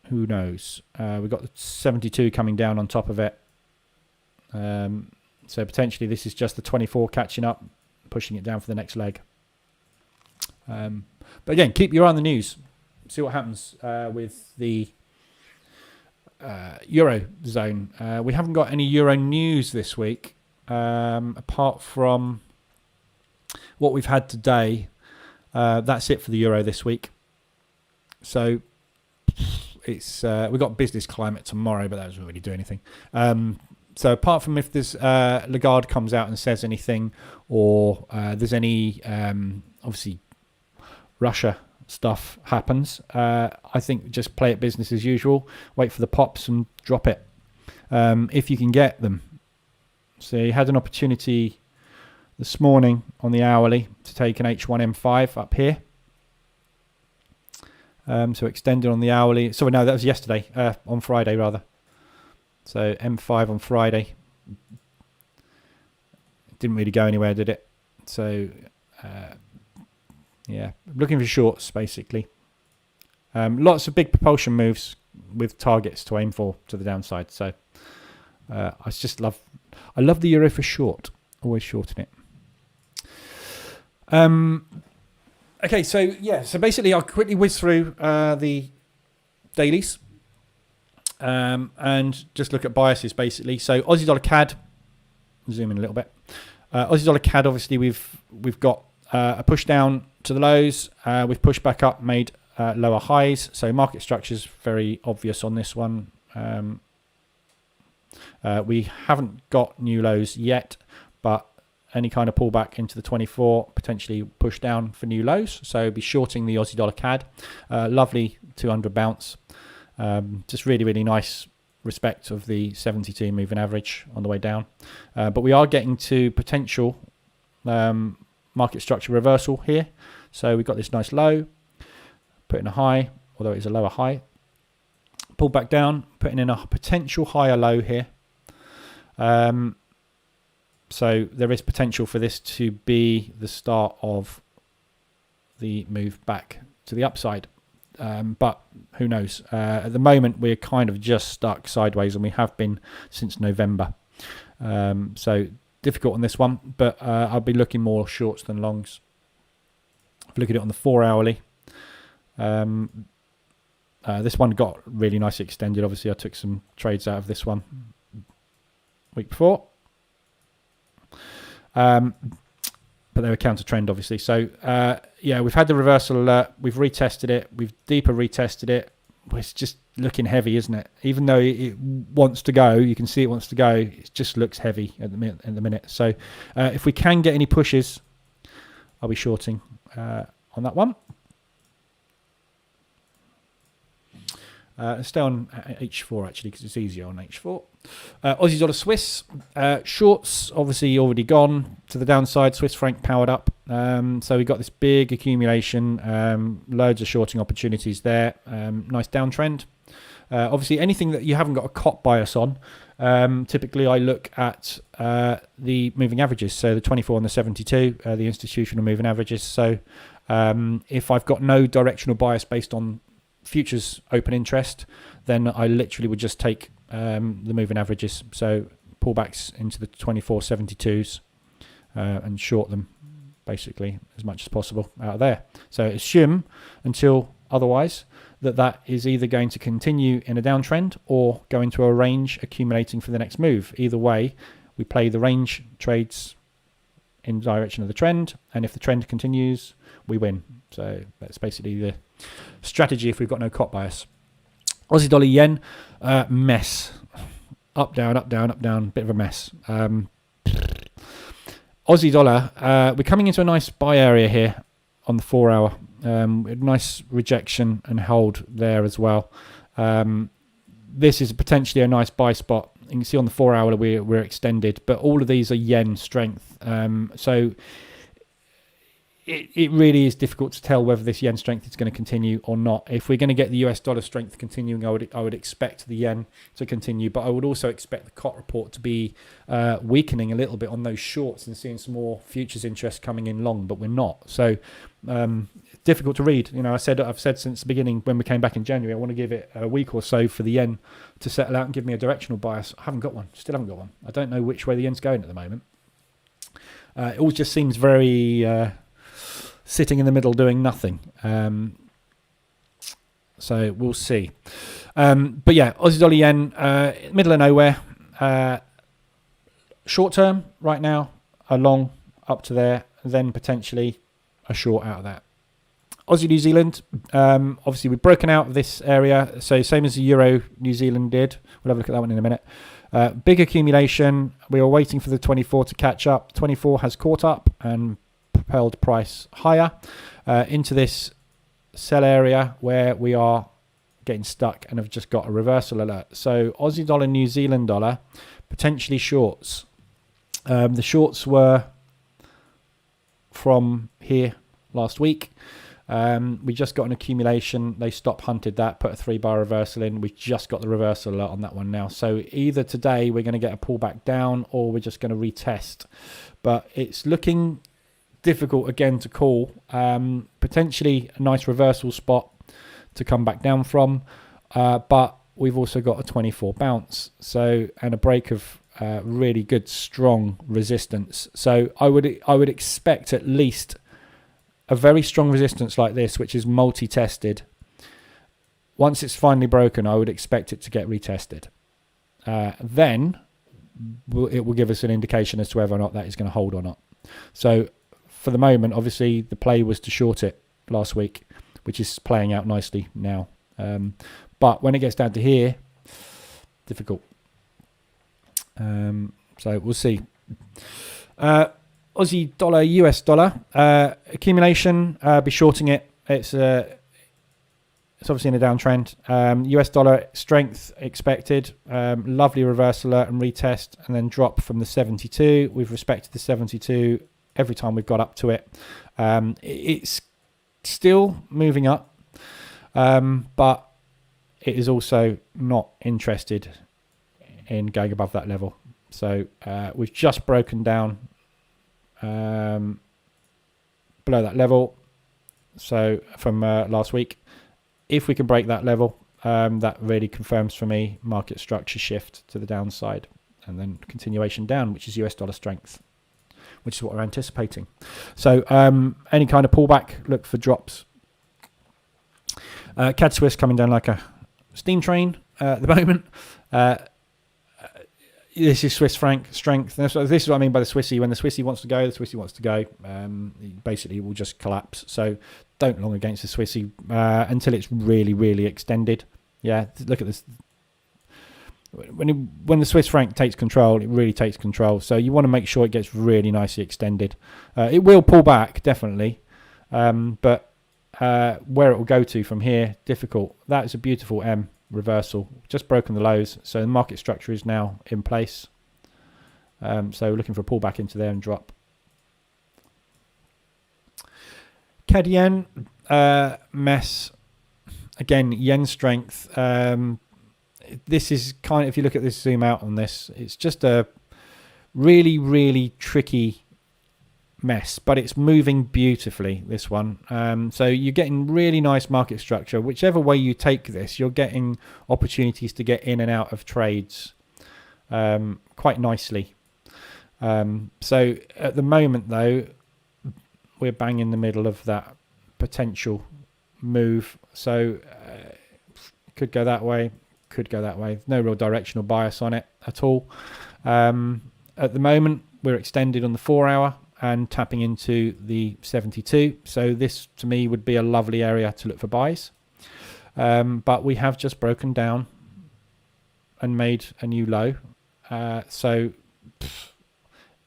[SPEAKER 1] who knows? We've got the 72 coming down on top of it. So potentially this is just the 24 catching up, pushing it down for the next leg. But again, keep your eye on the news. See what happens with the Eurozone. We haven't got any Euro news this week, apart from what we've had today. That's it for the Euro this week. So it's we've got business climate tomorrow, but that doesn't really do anything. So apart from if there's Lagarde comes out and says anything, or there's any obviously Russia stuff happens, I think just play it business as usual. Wait for the pops and drop it if you can get them. So you had an opportunity this morning on the hourly to take an H1M5 up here. So extended on the hourly. So no, that was yesterday, on Friday rather. So M5 on Friday. Didn't really go anywhere, did it? So yeah, looking for shorts basically. Lots of big propulsion moves with targets to aim for to the downside. So I love the Euro for short. Always shorten it. Okay, so yeah, so basically I'll quickly whiz through the dailies and just look at biases basically. So Aussie dollar CAD, zoom in a little bit. Aussie dollar CAD, obviously we've got a push down to the lows. We've pushed back up, made lower highs. So market structure's very obvious on this one. We haven't got new lows yet, but any kind of pullback into the 24, potentially push down for new lows. So be shorting the Aussie dollar CAD. Lovely 200 bounce. Just really, really nice respect of the 72 moving average on the way down. But we are getting to potential market structure reversal here. So we've got this nice low, put in a high, although it's a lower high. Pull back down, putting in a potential higher low here. So there is potential for this to be the start of the move back to the upside. But who knows? At the moment, we're kind of just stuck sideways, and we have been since November. So difficult on this one, but I'll be looking more shorts than longs. If you look at it on the 4 hourly, this one got really nicely extended. Obviously, I took some trades out of this one week before. But they were counter trend, obviously. So yeah, we've had the reversal alert. We've retested it. We've deeper retested it. It's just looking heavy, isn't it? Even though it wants to go, you can see it wants to go. It just looks heavy at the minute. So if we can get any pushes, I'll be shorting on that one. Let's stay on H4 actually, because it's easier on H4. Aussie dollar Swiss shorts obviously already gone to the downside. Swiss franc powered up, so we got this big accumulation, loads of shorting opportunities there. Nice downtrend. Obviously anything that you haven't got a cop bias on, typically I look at the moving averages, so the 24 and the 72, the institutional moving averages. So if I've got no directional bias based on futures open interest, then I literally would just take the moving averages, so pullbacks into the 24.72s and short them basically as much as possible out of there. So assume until otherwise that is either going to continue in a downtrend or go into a range accumulating for the next move. Either way, we play the range trades in the direction of the trend, and if the trend continues, we win. So that's basically the strategy if we've got no cop bias. Aussie dollar yen, mess. Up, down, up, down, up, down. Bit of a mess. Aussie dollar, we're coming into a nice buy area here on the 4 hour. Nice rejection and hold there as well. This is potentially a nice buy spot. You can see on the 4 hour we're extended, but all of these are yen strength. So it really is difficult to tell whether this yen strength is going to continue or not. If we're going to get the US dollar strength continuing, I would expect the yen to continue, but I would also expect the COT report to be weakening a little bit on those shorts and seeing some more futures interest coming in long, but we're not. So difficult to read. I've said since the beginning when we came back in January, I want to give it a week or so for the yen to settle out and give me a directional bias. I haven't got one. Still haven't got one. I don't know which way the yen's going at the moment. It all just seems very sitting in the middle doing nothing. So we'll see. But yeah, Aussie dollar yen, middle of nowhere. Short term right now, a long up to there, then potentially a short out of that. Aussie New Zealand, obviously we've broken out of this area, so same as the Euro New Zealand did. We'll have a look at that one in a minute. Big accumulation. We were waiting for the 24 to catch up. 24 has caught up and propelled price higher into this sell area where we are getting stuck and have just got a reversal alert. So Aussie dollar, New Zealand dollar, potentially shorts. The shorts were from here last week. We just got an accumulation. They stop hunted that, put a 3-bar reversal in. We just got the reversal alert on that one now. So either today we're going to get a pullback down or we're just going to retest. But it's looking difficult again to call. Potentially a nice reversal spot to come back down from. But we've also got a 24 bounce. So, and a break of really good, strong resistance. So I would expect at least a very strong resistance like this, which is multi-tested. Once it's finally broken, I would expect it to get retested. Then it will give us an indication as to whether or not that is going to hold or not. So for the moment, obviously, the play was to short it last week, which is playing out nicely now. But when it gets down to here, difficult. So we'll see. Aussie dollar, US dollar accumulation. Be shorting it. It's obviously in a downtrend. US dollar strength expected. Lovely reversal alert and retest, and then drop from the 72. We've respected the 72 every time we've got up to it. It's still moving up, but it is also not interested in going above that level. So we've just broken down below that level, so from last week. If we can break that level, that really confirms for me market structure shift to the downside, and then continuation down, which is US dollar strength, which is what we're anticipating. So any kind of pullback, look for drops. CAD Swiss coming down like a steam train at the moment. This is Swiss franc strength. This is what I mean by the Swissy. When the Swissy wants to go, the Swissy wants to go. Basically, it will just collapse. So don't long against the Swissy until it's really, really extended. Yeah, look at this. When the Swiss franc takes control, it really takes control. So you want to make sure it gets really nicely extended. It will pull back, definitely. But where it will go to from here, difficult. That is a beautiful M reversal, just broken the lows, so the market structure is now in place. So looking for a pullback into there and drop. CAD yen mess again, yen strength. This is kind of, if you look at this, zoom out on this, it's just a really, really tricky mess, but it's moving beautifully, this one. So you're getting really nice market structure. Whichever way you take this, you're getting opportunities to get in and out of trades quite nicely. So at the moment, though, we're bang in the middle of that potential move. So could go that way, could go that way. No real directional bias on it at all. At the moment, we're extended on the 4 hour and tapping into the 72. So this, to me, would be a lovely area to look for buys. But we have just broken down and made a new low. So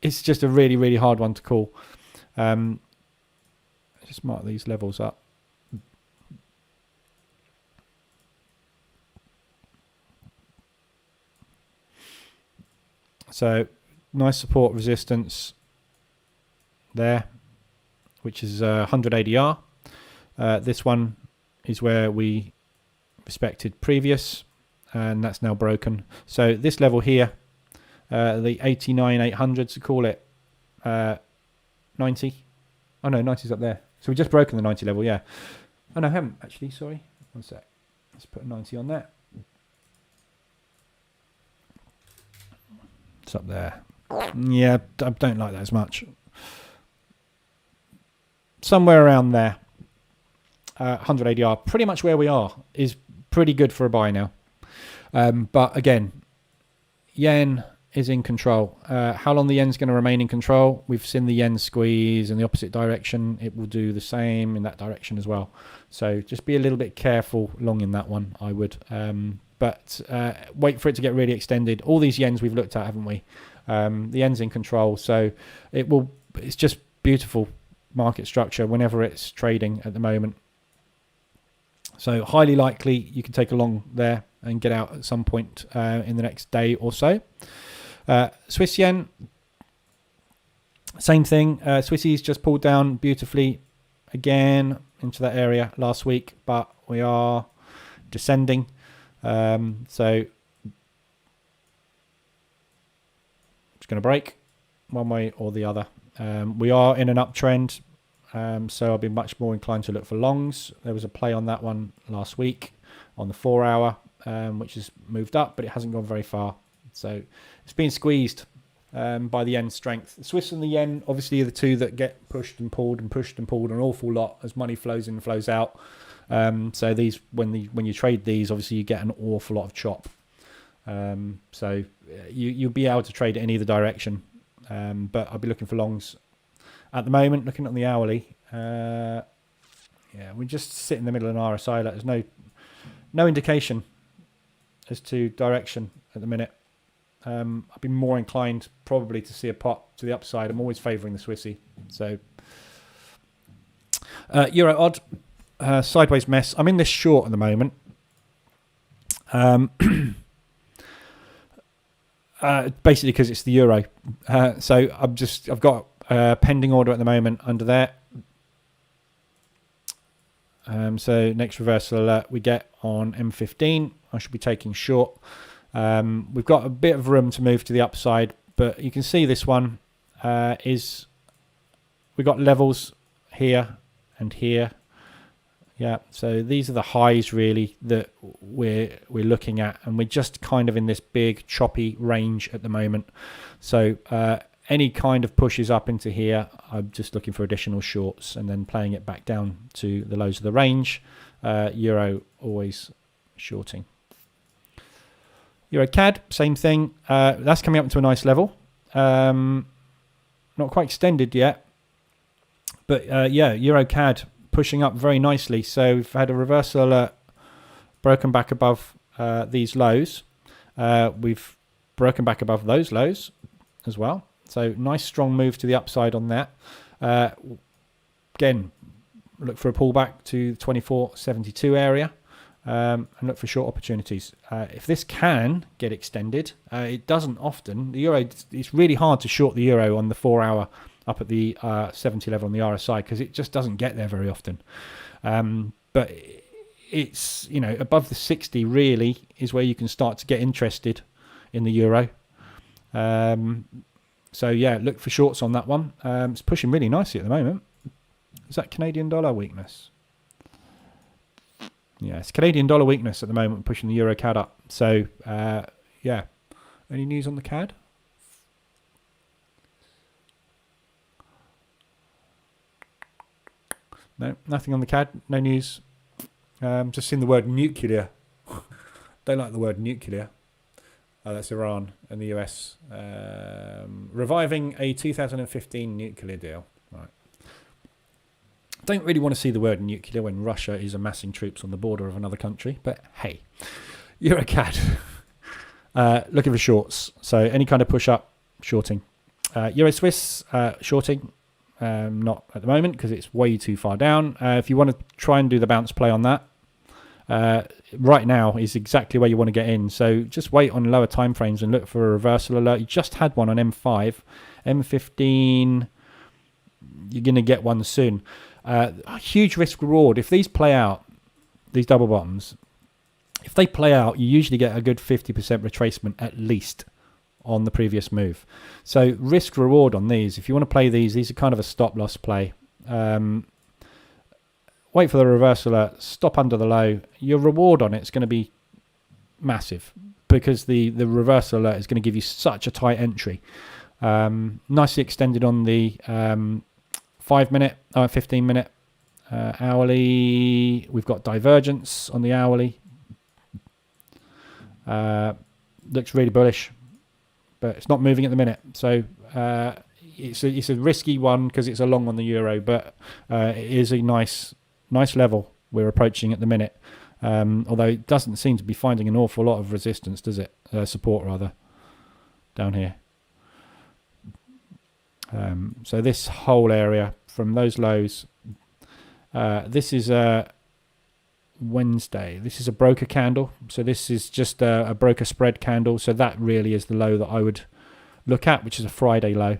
[SPEAKER 1] it's just a really, really hard one to call. Just mark these levels up. So nice support resistance there, which is 100 ADR. This one is where we respected previous, and that's now broken. So this level here, the 89,800s, to call it 90. Oh no, 90's up there. So we've just broken the 90 level, yeah. Oh no, I haven't actually, sorry. One sec. Let's put a 90 on that. It's up there. Yeah, I don't like that as much. Somewhere around there. 100 ADR, pretty much where we are, is pretty good for a buy now. But again, yen is in control. How long the yen's going to remain in control? We've seen the yen squeeze in the opposite direction. It will do the same in that direction as well. So just be a little bit careful long in that one, I would. But wait for it to get really extended. All these yens we've looked at, haven't we? The yen's in control, so it's just beautiful market structure whenever it's trading at the moment. So highly likely you can take a long there and get out at some point in the next day or so. Swiss yen, same thing. Swissies just pulled down beautifully again into that area last week, but we are descending. So it's going to break one way or the other. We are in an uptrend, so I'll be much more inclined to look for longs. There was a play on that one last week on the 4 hour, which has moved up, but it hasn't gone very far. So it's been squeezed by the yen strength. The Swiss and the yen obviously are the two that get pushed and pulled and pushed and pulled an awful lot as money flows in and flows out. So these, when you trade these, obviously you get an awful lot of chop. So you'll be able to trade it in either direction. But I'll be looking for longs at the moment. Looking at the hourly, yeah, we just sit in the middle of an RSI. Like there's no indication as to direction at the minute. I'd be more inclined probably to see a pop to the upside. I'm always favouring the Swissy. So Euro odd, sideways mess. I'm in this short at the moment. Basically because it's the euro. So I've got a pending order at the moment under there. So next reversal alert we get on M15, I should be taking short. We've got a bit of room to move to the upside, but you can see this one we've got levels here and here. Yeah, so these are the highs really that we're looking at, and we're just kind of in this big choppy range at the moment. So any kind of pushes up into here, I'm just looking for additional shorts and then playing it back down to the lows of the range. Euro always shorting. Euro CAD, same thing. That's coming up into a nice level. Not quite extended yet, but yeah, Euro CAD pushing up very nicely. So we've had a reversal alert, broken back above these lows. We've broken back above those lows as well. So nice strong move to the upside on that. Again, look for a pullback to 24.72 area. And look for short opportunities. If this can get extended, it doesn't often. The euro, it's really hard to short the euro on the 4 hour up at the 70 level on the RSI because it just doesn't get there very often. But it's, above the 60 really is where you can start to get interested in the euro. So yeah, look for shorts on that one. It's pushing really nicely at the moment. Is that Canadian dollar weakness? Yeah, it's Canadian dollar weakness at the moment, pushing the Euro CAD up. So, yeah. Any news on the CAD? No, nothing on the CAD. No news. Just seen the word nuclear. Don't like the word nuclear. Oh, that's Iran and the US. Reviving a 2015 nuclear deal. Right. Don't really want to see the word nuclear when Russia is amassing troops on the border of another country, but hey, Euro CAD. Looking for shorts. So any kind of push up, shorting. Euro Swiss, shorting. Not at the moment because it's way too far down. If you want to try and do the bounce play on that, right now is exactly where you want to get in. So just wait on lower time frames and look for a reversal alert. You just had one on M5, M15. You're going to get one soon. Huge risk reward. If these play out, these double bottoms, if they play out, you usually get a good 50% retracement at least on the previous move. So risk reward on these. If you want to play these are kind of a stop loss play. Wait for the reversal alert, stop under the low. Your reward on it is going to be massive because the reversal alert is going to give you such a tight entry. Nicely extended on the 5 minute, 15 minute hourly. We've got divergence on the hourly. Looks really bullish, but it's not moving at the minute. So it's a risky one because it's a long on the euro, but it is a nice level we're approaching at the minute. Although it doesn't seem to be finding an awful lot of resistance, does it? Support rather, down here. So this whole area from those lows, this is a Wednesday. This is a broker candle. So this is just a broker spread candle. So that really is the low that I would look at, which is a Friday low.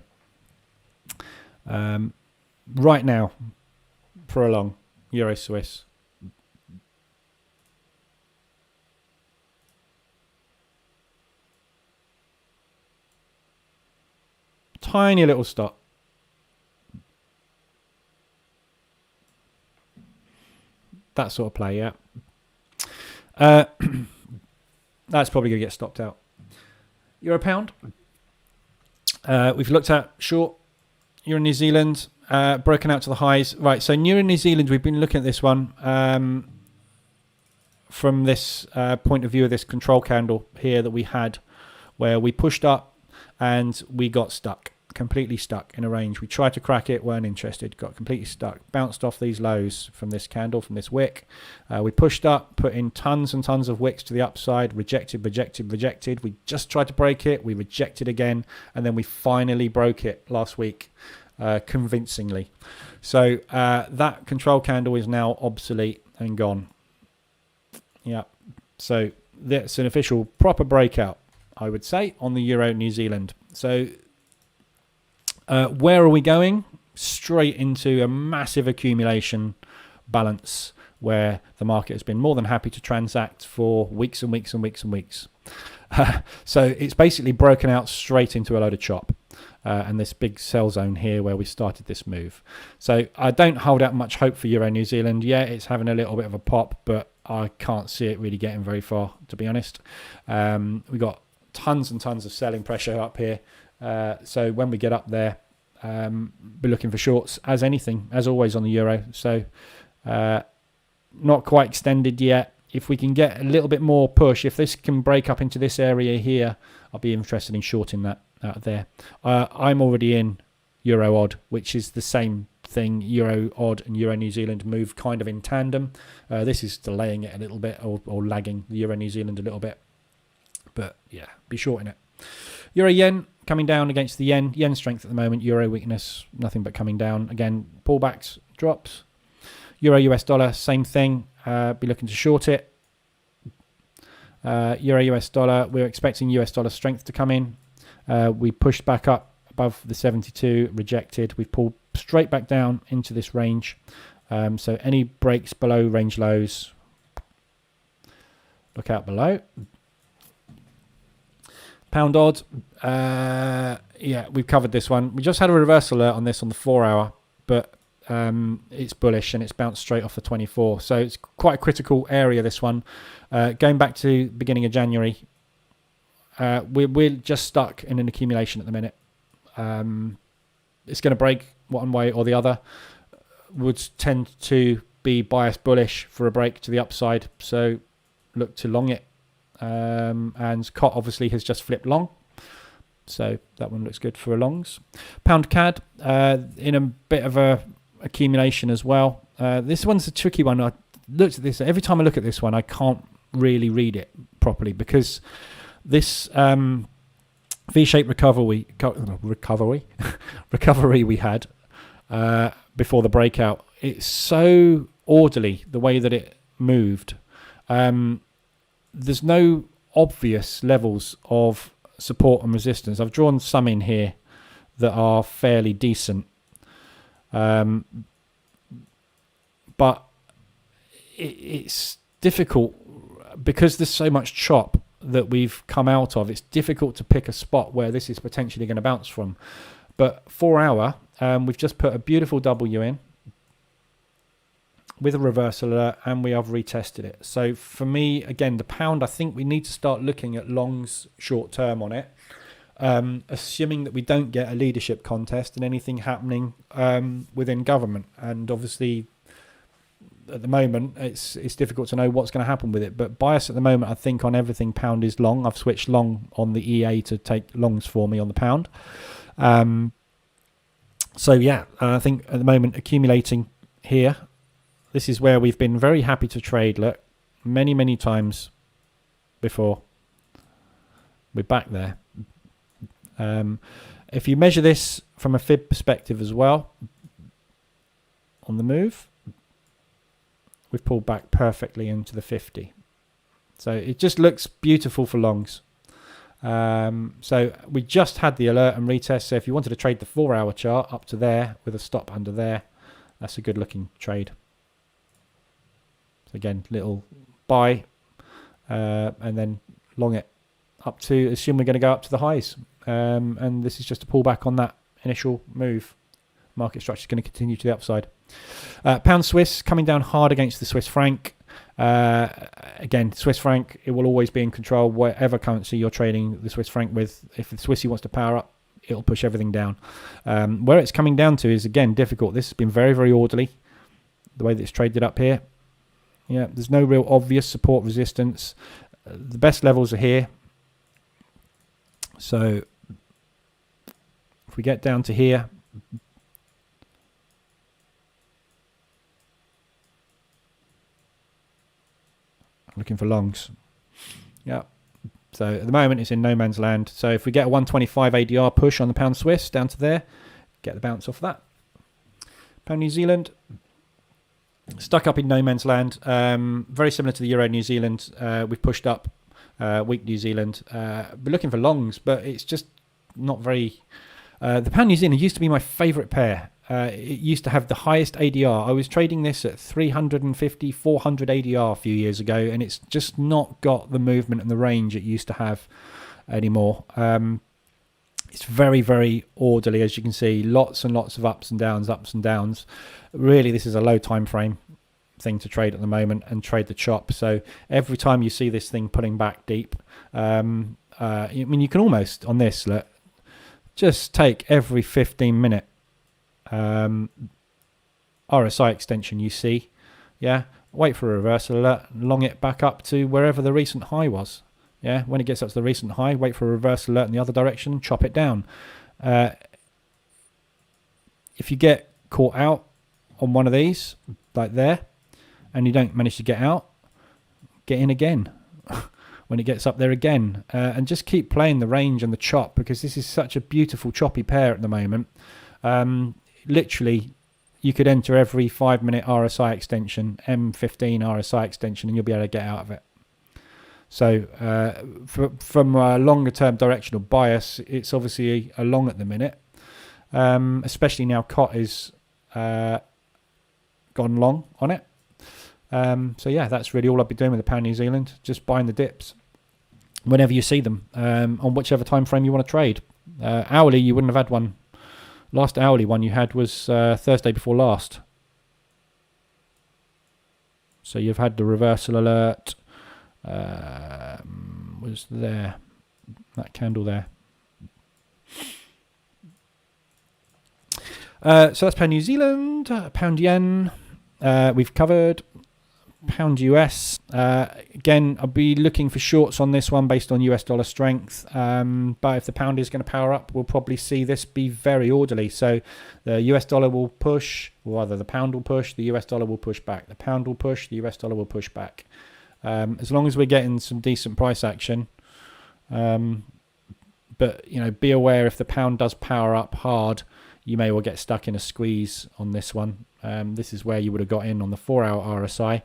[SPEAKER 1] Right now, for a long Euro Swiss. Tiny little stop. That sort of play, yeah. That's probably going to get stopped out. Euro pound. We've looked at short. Euro New Zealand, broken out to the highs. Right, so Euro New Zealand, we've been looking at this one from this point of view of this control candle here that we had, where we pushed up and we got stuck. Completely stuck in a range. We tried to crack it, weren't interested, got completely stuck, bounced off these lows from this candle, from this wick. We pushed up, put in tons and tons of wicks to the upside, rejected. We just tried to break it, we rejected again, and then we finally broke it last week convincingly. So that control candle is now obsolete and gone. Yeah, so that's an official proper breakout, I would say, on the Euro New Zealand. So where are we going? Straight into a massive accumulation balance where the market has been more than happy to transact for weeks and weeks and weeks and weeks. So it's basically broken out straight into a load of chop. And this big sell zone here where we started this move. So I don't hold out much hope for Euro New Zealand. Yeah, it's having a little bit of a pop, but I can't see it really getting very far, to be honest. We got tons and tons of selling pressure up here. So when we get up there, be looking for shorts as anything, as always on the euro. So not quite extended yet. If we can get a little bit more push, if this can break up into this area here, I'll be interested in shorting that out there. I'm already in Euro odd, which is the same thing. Euro odd and Euro New Zealand move kind of in tandem. This is delaying it a little bit or lagging the Euro New Zealand a little bit. But yeah, be shorting it. Euro yen coming down against the yen. Yen strength at the moment. Euro weakness, nothing but coming down. Again, pullbacks, drops. Euro US dollar, same thing. Be looking to short it. Euro US dollar, we're expecting US dollar strength to come in. We pushed back up above the 72, rejected. We've pulled straight back down into this range. So any breaks below range lows, look out below. Pound odd, yeah, we've covered this one. We just had a reversal alert on this on the 4 hour, but it's bullish and it's bounced straight off the 24. So it's quite a critical area, this one. Going back to beginning of January, we're just stuck in an accumulation at the minute. It's going to break one way or the other. Would tend to be biased bullish for a break to the upside, so look to long it. And COT obviously has just flipped long, so that one looks good for a longs. Pound CAD in a bit of a accumulation as well. This one's a tricky one. I looked at this, every time I look at this one I can't really read it properly because this V-shaped recovery we had before the breakout, it's so orderly the way that it moved. There's no obvious levels of support and resistance. I've drawn some in here that are fairly decent, but it's difficult because there's so much chop that we've come out of. It's difficult to pick a spot where this is potentially going to bounce from. But 4 hour, we've just put a beautiful W in with a reversal alert, and we have retested it. So for me, again, the pound, I think we need to start looking at longs short term on it, assuming that we don't get a leadership contest and anything happening within government. And obviously, at the moment, it's difficult to know what's going to happen with it. But bias at the moment, I think, on everything pound is long. I've switched long on the EA to take longs for me on the pound. So yeah, I think at the moment accumulating here. This is where we've been very happy to trade. Look, many times before. We're back there. If you measure this from a fib perspective as well, on the move, we've pulled back perfectly into the 50. So it just looks beautiful for longs. So we just had the alert and retest. So if you wanted to trade the 4 hour chart up to there with a stop under there, that's a good looking trade. So again, little buy and then long it up to, assume we're going to go up to the highs. And this is just a pullback on that initial move. Market structure is going to continue to the upside. Pound Swiss coming down hard against the Swiss franc. Again, Swiss franc, it will always be in control, whatever currency you're trading the Swiss franc with. If the Swissy wants to power up, it'll push everything down. Where it's coming down to is, again, difficult. This has been very orderly, the way that it's traded up here. Yeah, there's no real obvious support resistance. The best levels are here. So if we get down to here, looking for longs. Yeah. So at the moment it's in no man's land. So if we get a 125 ADR push on the pound Swiss down to there, get the bounce off that. Pound New Zealand, stuck up in no man's land. Very similar to the Euro New Zealand. We've pushed up weak New Zealand. We're looking for longs, but it's just not very... the pound New Zealand used to be my favourite pair. It used to have the highest ADR. I was trading this at 350, 400 ADR a few years ago, and it's just not got the movement and the range it used to have anymore. It's very orderly, as you can see. Lots and lots of ups and downs. Really, this is a low time frame thing to trade at the moment and trade the chop. So every time you see this thing putting back deep, I mean, you can almost, on this, look, just take every 15-minute RSI extension you see, yeah, wait for a reversal alert, long it back up to wherever the recent high was. Yeah, when it gets up to the recent high, wait for a reversal alert in the other direction, chop it down. If you get caught out on one of these, like there, and you don't manage to get out, get in again when it gets up there again, and just keep playing the range and the chop, because this is such a beautiful choppy pair at the moment. Literally, you could enter every 5-minute RSI extension, M15 RSI extension, and you'll be able to get out of it. So from a longer term directional bias, it's obviously a long at the minute, especially now COT is gone long on it. So yeah, that's really all I'll be doing with the pound New Zealand, just buying the dips whenever you see them, on whichever time frame you want to trade. Hourly, you wouldn't have had one. Last hourly one you had was Thursday before last. So you've had the reversal alert. Was there that candle there? So that's pound New Zealand, pound yen. We've covered pound US. Again, I'll be looking for shorts on this one based on US dollar strength. But if the pound is going to power up, we'll probably see this be very orderly. So the US dollar will push, or rather the pound will push, the US dollar will push back. The pound will push, the US dollar will push back. As long as we're getting some decent price action. But, you know, be aware if the pound does power up hard, you may well get stuck in a squeeze on this one. This is where you would have got in on the 4-hour RSI.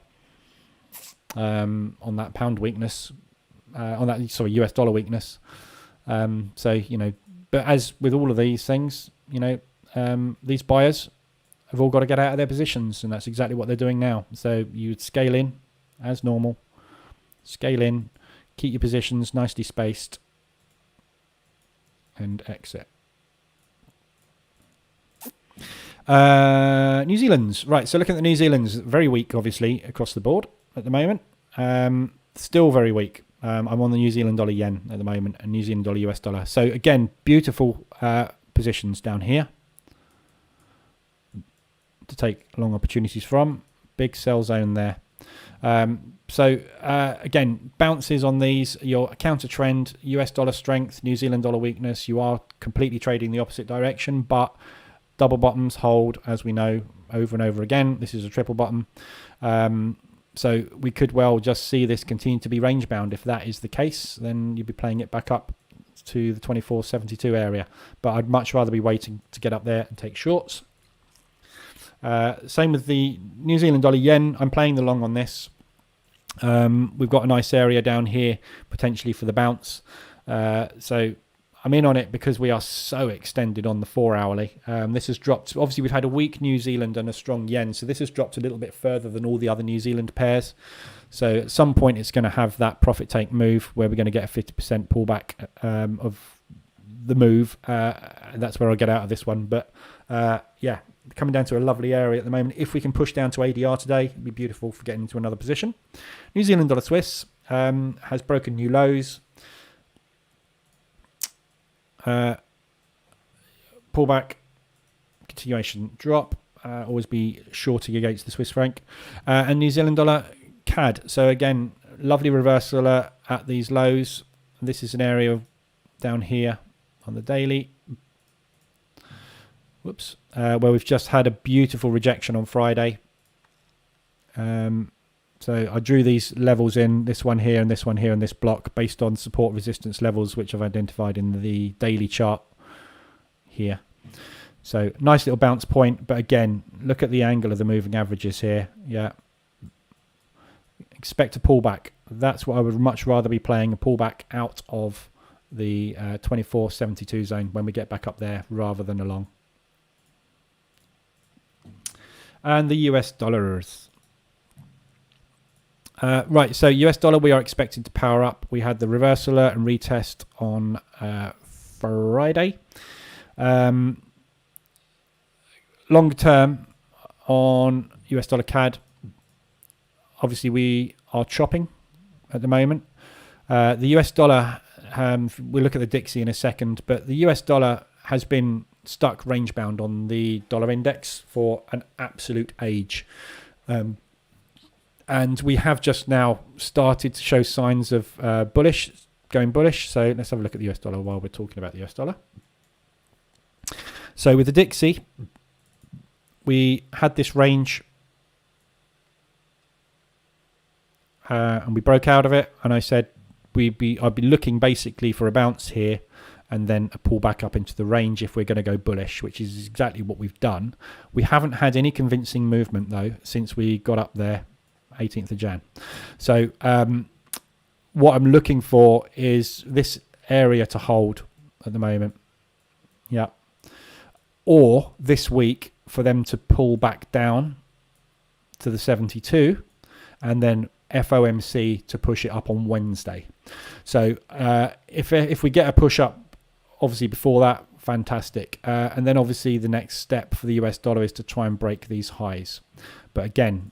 [SPEAKER 1] on that pound weakness, US dollar weakness. But as with all of these things, these buyers have all got to get out of their positions, and that's exactly what they're doing now. So you would scale in as normal, scale in, keep your positions nicely spaced, and exit. New Zealand's right. So looking at the New Zealand's, very weak, obviously across the board at the moment. Still very weak. I'm on the New Zealand dollar yen at the moment, and New Zealand dollar US dollar. So again, beautiful positions down here to take long opportunities from. Big sell zone there. Again, bounces on these, your counter trend, US dollar strength, New Zealand dollar weakness. You are completely trading the opposite direction, but double bottoms hold, as we know, over and over again. This is a triple bottom. So we could well just see this continue to be range bound. If that is the case, then you'd be playing it back up to the 24.72 area. But I'd much rather be waiting to get up there and take shorts. Same with the New Zealand dollar yen. I'm playing the long on this. We've got a nice area down here potentially for the bounce. So I'm in on it because we are so extended on the 4 hourly. This has dropped. Obviously, we've had a weak New Zealand and a strong yen. So this has dropped a little bit further than all the other New Zealand pairs. So at some point, it's going to have that profit take move where we're going to get a 50% pullback of the move. That's where I'll get out of this one. But coming down to a lovely area at the moment. If we can push down to ADR today, it'd be beautiful for getting into another position. New Zealand dollar Swiss has broken new lows. Pullback, continuation drop. Always be shorting against the Swiss franc. And New Zealand dollar CAD. So again, lovely reversal at these lows. This is an area down here on the daily. Where we've just had a beautiful rejection on Friday. So I drew these levels in, this one here and this one here, and this block based on support resistance levels, which I've identified in the daily chart here. So nice little bounce point. But again, look at the angle of the moving averages here. Yeah. Expect a pullback. That's what I would much rather be playing, a pullback out of the 24.72 zone when we get back up there rather than along. And the US dollars. Right, so US dollar, we are expecting to power up. We had the reversal and retest on Friday. Longer term on US dollar CAD, obviously we are chopping at the moment. The US dollar, we'll look at the Dixie in a second, but the US dollar has been stuck range bound on the dollar index for an absolute age. And we have just now started to show signs of going bullish. So let's have a look at the US dollar while we're talking about the US dollar. So with the Dixie, we had this range and we broke out of it. And I said I'd be looking basically for a bounce here and then a pullback up into the range if we're going to go bullish, which is exactly what we've done. We haven't had any convincing movement, though, since we got up there 18th of Jan. So what I'm looking for is this area to hold at the moment. Yeah. Or this week for them to pull back down to the 72 and then FOMC to push it up on Wednesday. So if we get a push up, obviously before that, fantastic. And then obviously the next step for the US dollar is to try and break these highs. But again,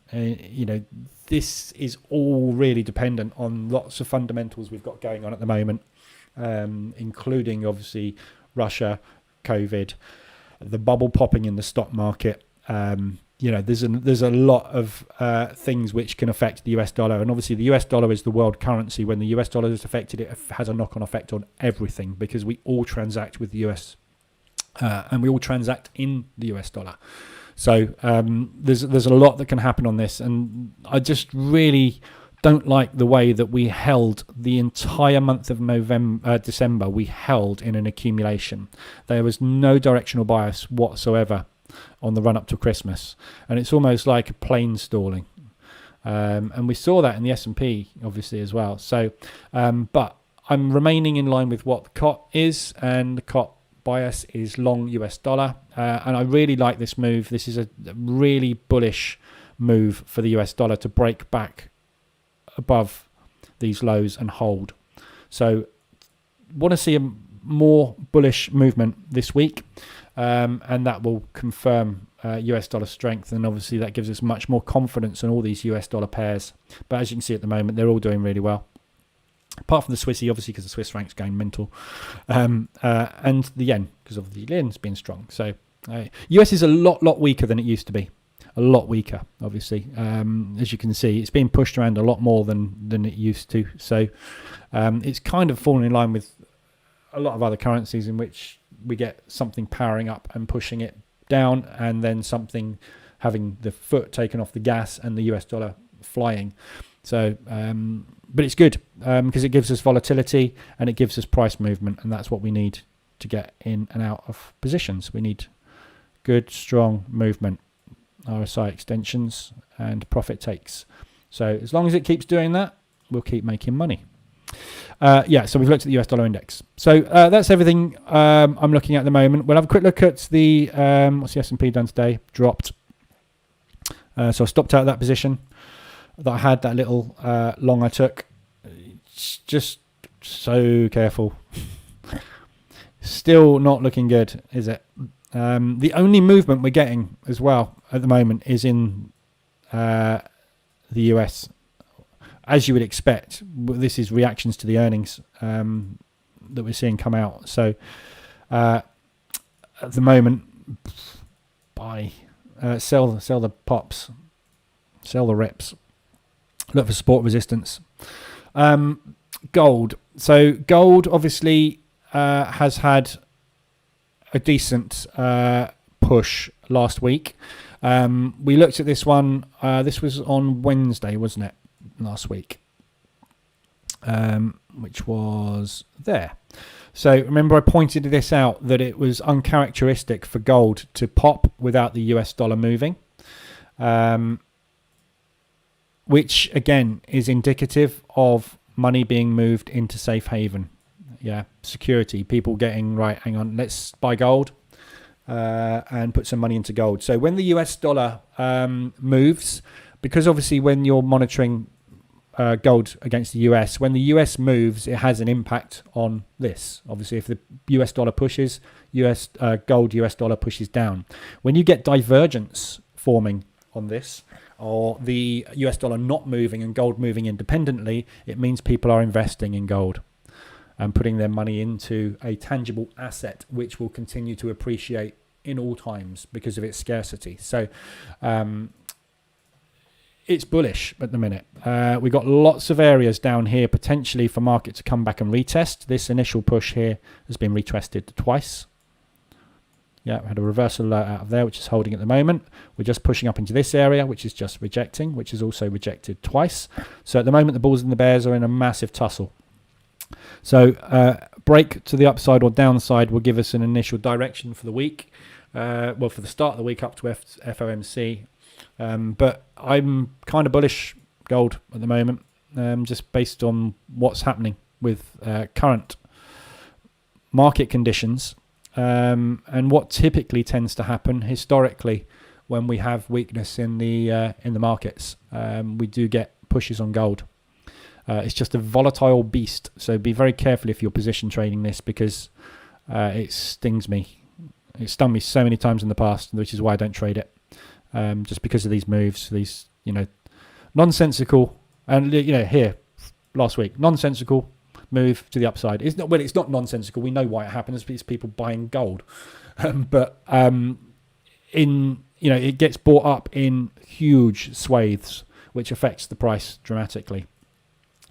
[SPEAKER 1] this is all really dependent on lots of fundamentals we've got going on at the moment, including obviously Russia, COVID, the bubble popping in the stock market. There's a lot of things which can affect the US dollar, and obviously the US dollar is the world currency. When the US dollar is affected, it has a knock-on effect on everything because we all transact with the US, and we all transact in the US dollar. So there's a lot that can happen on this, and I just really don't like the way that we held the entire month of December. We held in an accumulation. There was no directional bias whatsoever on the run up to Christmas, and it's almost like a plane stalling. And we saw that in the S&P obviously as well. So, but I'm remaining in line with what the COT is, and the COT bias is long US dollar. And I really like this move. This is a really bullish move for the US dollar to break back above these lows and hold. So want to see a more bullish movement this week, and that will confirm US dollar strength, and obviously that gives us much more confidence in all these US dollar pairs. But as you can see at the moment, they're all doing really well, apart from the Swissy, obviously, because the Swiss franc's going mental, and the yen, because of the yen's been strong. So US is a lot weaker than it used to be. A lot weaker, obviously. As you can see, it's been pushed around a lot more than it used to. So it's kind of fallen in line with a lot of other currencies, in which we get something powering up and pushing it down, and then something having the foot taken off the gas and the US dollar flying. So, but it's good because it gives us volatility and it gives us price movement, and that's what we need to get in and out of positions. We need good, strong movement, RSI extensions and profit takes. So as long as it keeps doing that, we'll keep making money. So we've looked at the US dollar index. So that's everything I'm looking at the moment. We'll have a quick look at the what's the S&P done today? Dropped. So I stopped out of that position that I had, that little long I took. Just so careful. Still not looking good, is it? The only movement we're getting as well at the moment is in the US. As you would expect, this is reactions to the earnings that we're seeing come out. So at the moment, buy, sell the pops, sell the reps. Look for support resistance. Gold. So gold obviously has had a decent push last week. We looked at this one. This was on Wednesday, wasn't it? Last week, which was there. So remember, I pointed this out, that it was uncharacteristic for gold to pop without the US dollar moving, which again is indicative of money being moved into safe haven. Yeah, security, people getting, right, hang on, let's buy gold and put some money into gold. So when the US dollar moves, because obviously when you're monitoring gold against the US, when the US moves, it has an impact on this. Obviously, if the US dollar pushes, gold US dollar pushes down. When you get divergence forming on this, or the US dollar not moving and gold moving independently, it means people are investing in gold and putting their money into a tangible asset which will continue to appreciate in all times because of its scarcity. So it's bullish at the minute. We've got lots of areas down here potentially for market to come back and retest. This initial push here has been retested twice. Yeah, we had a reversal alert out of there, which is holding at the moment. We're just pushing up into this area, which is just rejecting, which is also rejected twice. So at the moment, the bulls and the bears are in a massive tussle. So break to the upside or downside will give us an initial direction for the week. For the start of the week up to FOMC. But I'm kind of bullish gold at the moment, just based on what's happening with current market conditions, and what typically tends to happen historically when we have weakness in the markets. We do get pushes on gold. It's just a volatile beast, so be very careful if you're position trading this, because it stings me. It's stung me so many times in the past, which is why I don't trade it. Just because of these moves, these, nonsensical, and here last week, nonsensical move to the upside. It's not nonsensical. We know why it happens. It's people buying gold, but it gets bought up in huge swathes, which affects the price dramatically.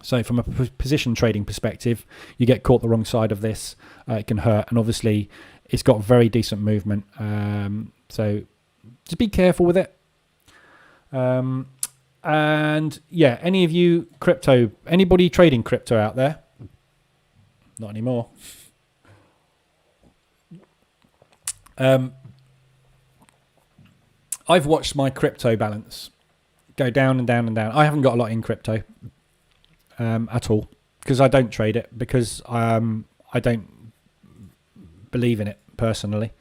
[SPEAKER 1] So from a position trading perspective, you get caught the wrong side of this, it can hurt, and obviously it's got very decent movement. So just be careful with it. And yeah, any of you anybody trading crypto out there? Not anymore. I've watched my crypto balance go down and down and down. I haven't got a lot in crypto at all because I don't trade it because I don't believe in it personally.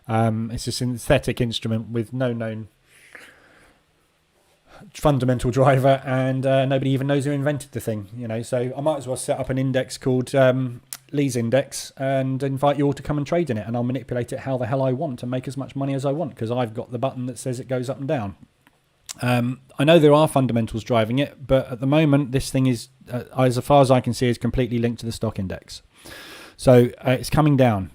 [SPEAKER 1] It's a synthetic instrument with no known fundamental driver, and nobody even knows who invented the thing. So I might as well set up an index called Lee's Index and invite you all to come and trade in it, and I'll manipulate it how the hell I want to make as much money as I want because I've got the button that says it goes up and down. I know there are fundamentals driving it, but at the moment this thing is, as far as I can see, is completely linked to the stock index. So it's coming down.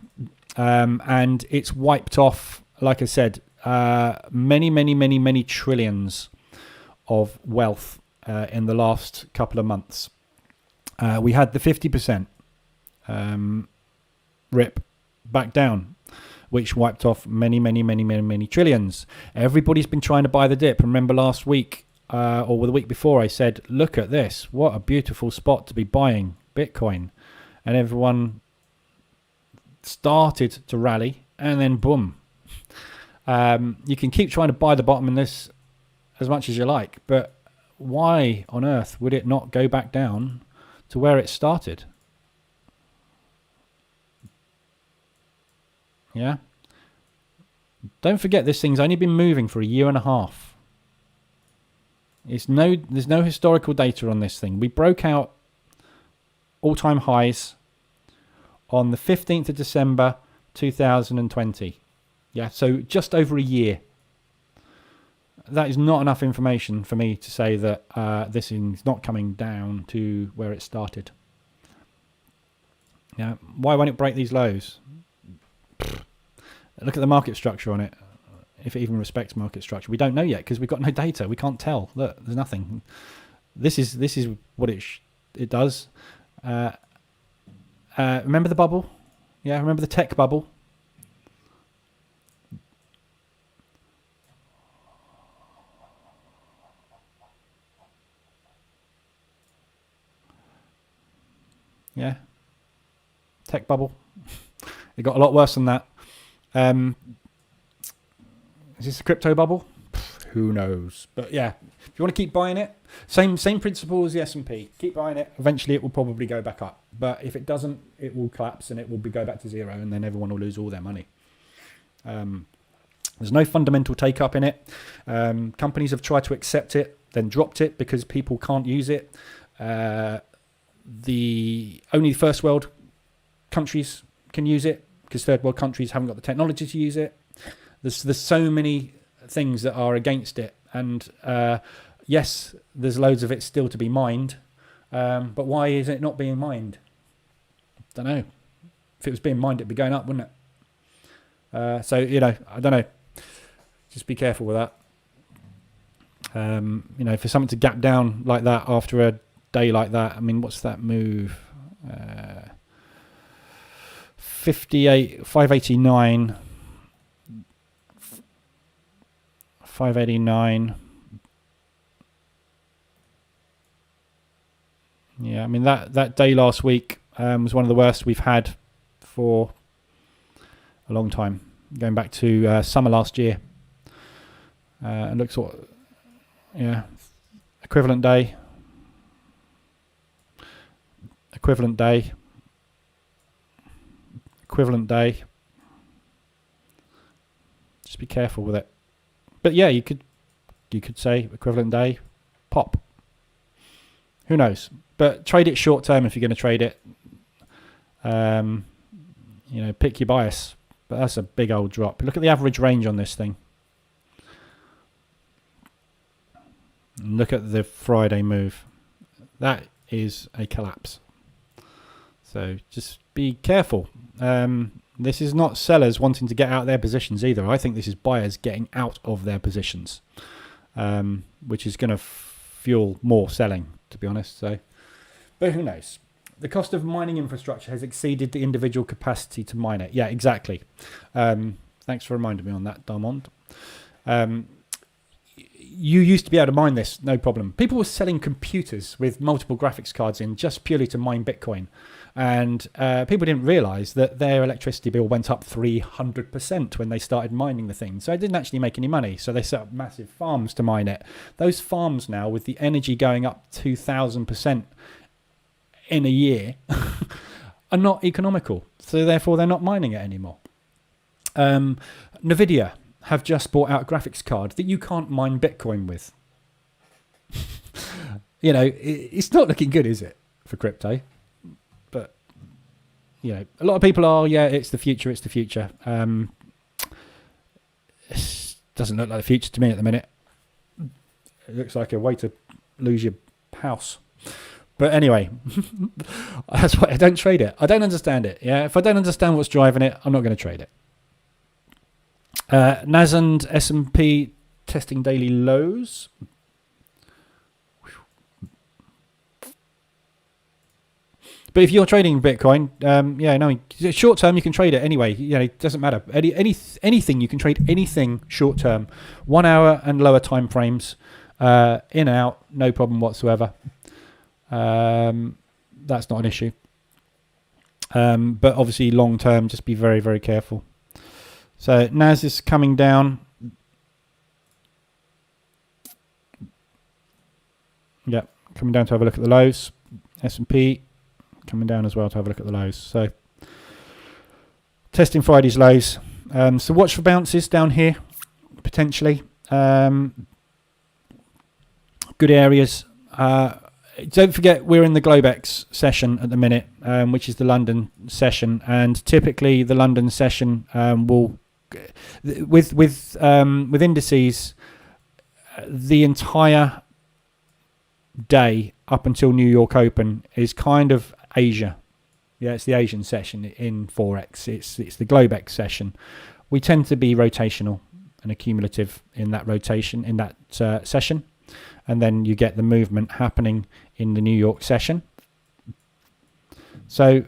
[SPEAKER 1] And it's wiped off, like I said, many trillions of wealth in the last couple of months. We had the 50% rip back down, which wiped off many trillions. Everybody's been trying to buy the dip. Remember last week or the week before I said, look at this, what a beautiful spot to be buying Bitcoin. And everyone started to rally, and then boom. You can keep trying to buy the bottom in this as much as you like, but why on earth would it not go back down to where it started? Yeah. Don't forget, this thing's only been moving for a year and a half. There's no historical data on this thing. We broke out all-time highs on the 15th of December 2020. Yeah, so just over a year. That is not enough information for me to say that this is not coming down to where it started. Yeah, why won't it break these lows? Look at the market structure on it, if it even respects market structure. We don't know yet because we've got no data. We can't tell. Look, there's nothing. This is what it does. Remember the bubble? Yeah, remember the tech bubble? Yeah. Tech bubble. It got a lot worse than that. Is this a crypto bubble? Who knows? But yeah, if you want to keep buying it, same principle as the S&P. Keep buying it. Eventually, it will probably go back up. But if it doesn't, it will collapse and it will go back to zero, and then everyone will lose all their money. There's no fundamental take up in it. Companies have tried to accept it, then dropped it because people can't use it. Only first world countries can use it because third world countries haven't got the technology to use it. There's so many things that are against it, and yes, there's loads of it still to be mined, but why is it not being mined? Don't know. If it was being mined, it'd be going up, wouldn't it? So I don't know. Just be careful with that. For something to gap down like that after a day like that, I mean, what's that move? 58, 589, 589. Yeah, I mean that day last week was one of the worst we've had for a long time, going back to summer last year. And looks what, equivalent day. Just be careful with it. But yeah, you could say equivalent day, pop. Who knows? But trade it short term if you're going to trade it. Pick your bias. But that's a big old drop. Look at the average range on this thing. And look at the Friday move. That is a collapse. So just be careful. This is not sellers wanting to get out of their positions either. I think this is buyers getting out of their positions, which is going to fuel more selling, to be honest. So, but who knows? The cost of mining infrastructure has exceeded the individual capacity to mine it. Yeah, exactly. Thanks for reminding me on that, Darmond. you used to be able to mine this, no problem. People were selling computers with multiple graphics cards in just purely to mine Bitcoin. And people didn't realize that their electricity bill went up 300% when they started mining the thing. So it didn't actually make any money. So they set up massive farms to mine it. Those farms now, with the energy going up 2,000% in a year, are not economical. So therefore, they're not mining it anymore. Nvidia have just bought out a graphics card that you can't mine Bitcoin with. It's not looking good, is it, for crypto? But, a lot of people are, it's the future. It doesn't look like the future to me at the minute. It looks like a way to lose your house. But anyway, that's why I don't trade it. I don't understand it. Yeah, if I don't understand what's driving it, I'm not going to trade it. NAS and S&P testing daily lows. But if you're trading Bitcoin, short term you can trade it anyway. It doesn't matter. Anything you can trade, anything short term, 1 hour and lower time frames, in and out, no problem whatsoever. That's not an issue. But obviously long term, just be very, very careful. So NAS is coming down. Yeah, coming down to have a look at the lows. S&P coming down as well to have a look at the lows. So testing Friday's lows. So watch for bounces down here, potentially. Good areas. Don't forget we're in the Globex session at the minute, which is the London session, and typically the London session will, with indices, the entire day up until New York Open is kind of Asia. Yeah, it's the Asian session in Forex. It's the Globex session. We tend to be rotational and accumulative in that rotation, in that session. And then you get the movement happening in the New York session. So,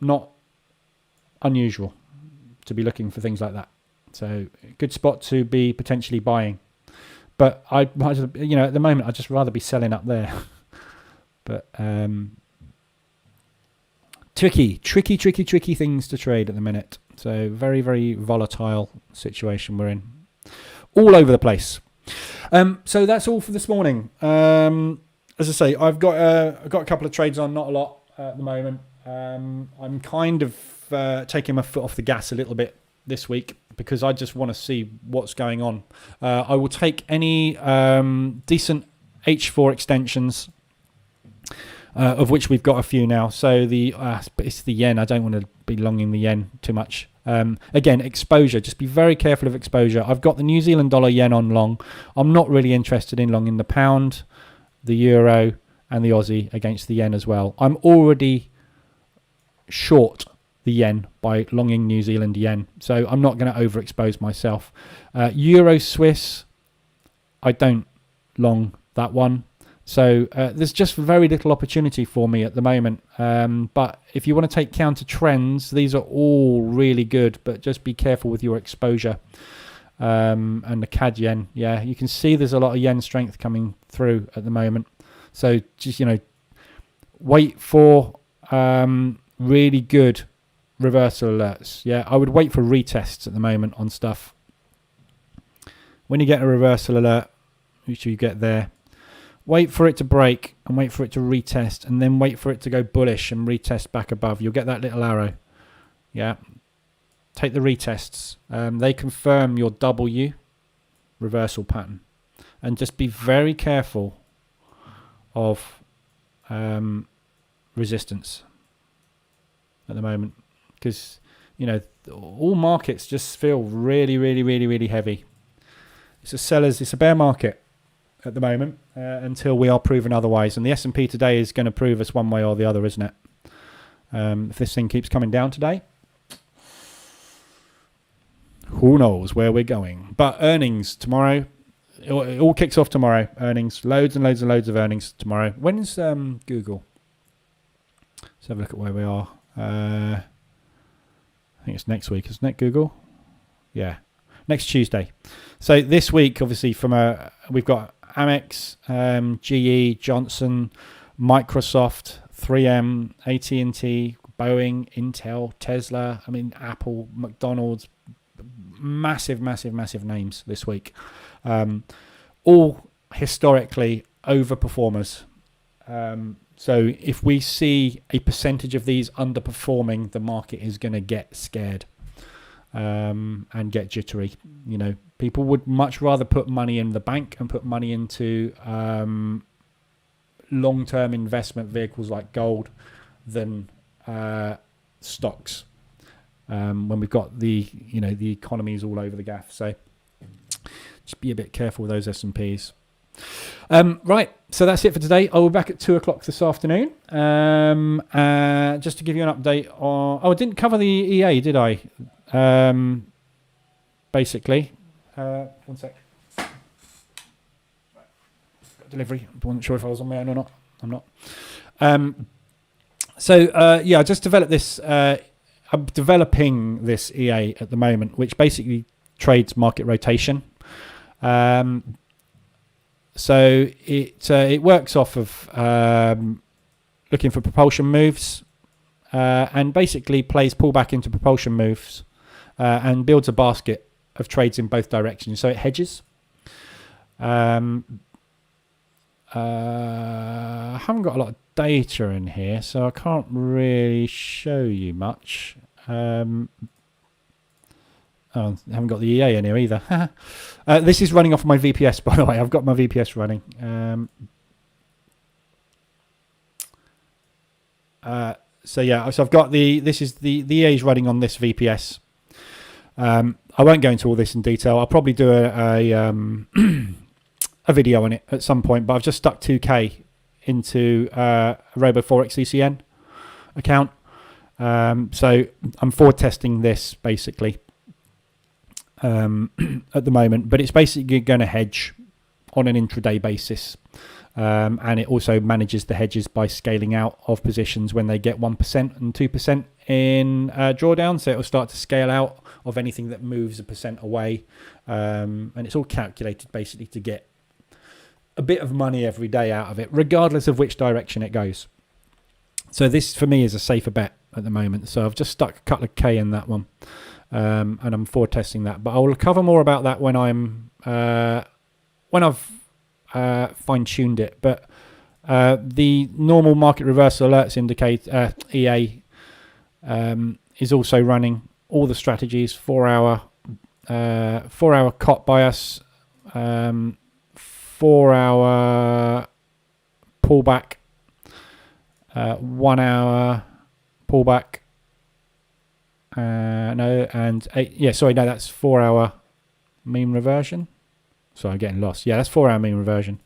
[SPEAKER 1] not unusual to be looking for things like that. So, good spot to be potentially buying. But at the moment, I'd just rather be selling up there. But tricky things to trade at the minute. So, very, very volatile situation we're in. All over the place. So that's all for this morning. As I say, I've got a couple of trades on, not a lot at the moment. I'm kind of taking my foot off the gas a little bit this week because I just want to see what's going on. I will take any decent H4 extensions, of which we've got a few now. So it's the yen. I don't want to be longing the yen too much. Again, exposure. Just be very careful of exposure. I've got the New Zealand dollar yen on long. I'm not really interested in longing the pound, the euro, and the Aussie against the yen as well. I'm already short the yen by longing New Zealand yen, so I'm not going to overexpose myself. Euro Swiss, I don't long that one. So there's just very little opportunity for me at the moment. But if you want to take counter trends, these are all really good, but just be careful with your exposure. And the CAD yen, you can see there's a lot of yen strength coming through at the moment. So just, wait for really good reversal alerts. Yeah, I would wait for retests at the moment on stuff. When you get a reversal alert, which you get there, wait for it to break and wait for it to retest and then wait for it to go bullish and retest back above. You'll get that little arrow. Yeah. Take the retests. They confirm your W reversal pattern. And just be very careful of resistance at the moment. Because, all markets just feel really, really, really, really heavy. It's a bear market at the moment until we are proven otherwise, and the S&P today is going to prove us one way or the other, isn't it? If this thing keeps coming down today, who knows where we're going. But earnings tomorrow, it all kicks off tomorrow. Earnings, loads and loads and loads of earnings tomorrow. When's Google? Let's have a look at where we are. I think it's next week, isn't it, Google? Yeah. next Tuesday. So this week, obviously, we've got Amex, GE, Johnson, Microsoft, 3M, AT&T, Boeing, Intel, Tesla. I mean, Apple, McDonald's. Massive names this week. All historically overperformers. So if we see a percentage of these underperforming, the market is going to get scared and get jittery. You know, people would much rather put money in the bank and put money into long-term investment vehicles like gold than stocks. When we've got the economies all over the gaff. So just be a bit careful with those S&Ps. Right, so that's it for today. I'll be back at 2 o'clock this afternoon. Just to give you an update on... I didn't cover the EA, did I? Basically. One sec. Got delivery. I wasn't sure if I was on my own or not. I'm not. I just developed this... I'm developing this EA at the moment, which basically trades market rotation. So it works off of looking for propulsion moves and basically plays pullback into propulsion moves and builds a basket of trades in both directions. So it hedges. I haven't got a lot of data in here, so I can't really show you much. I haven't got the EA in here either. This is running off my VPS, by the way. I've got my VPS running. So I've got this is the EA is running on this VPS. I won't go into all this in detail. I'll probably do a video on it at some point, but I've just stuck 2K into a Forex CCN account. So I'm forward testing this basically at the moment, but it's basically going to hedge on an intraday basis. And it also manages the hedges by scaling out of positions when they get 1% and 2% in drawdown. So it will start to scale out of anything that moves 1% away. And it's all calculated basically to get a bit of money every day out of it, regardless of which direction it goes. So this, for me, is a safer bet at the moment. So I've just stuck a couple of K in that one. And I'm forward testing that. But I will cover more about that when I've fine-tuned it. But the normal market reversal alerts indicate EA is also running all the strategies, 4-hour COT bias, 4-hour pullback, 1 hour pullback, that's 4-hour mean reversion. So I'm getting lost. Yeah, that's 4-hour mean reversion.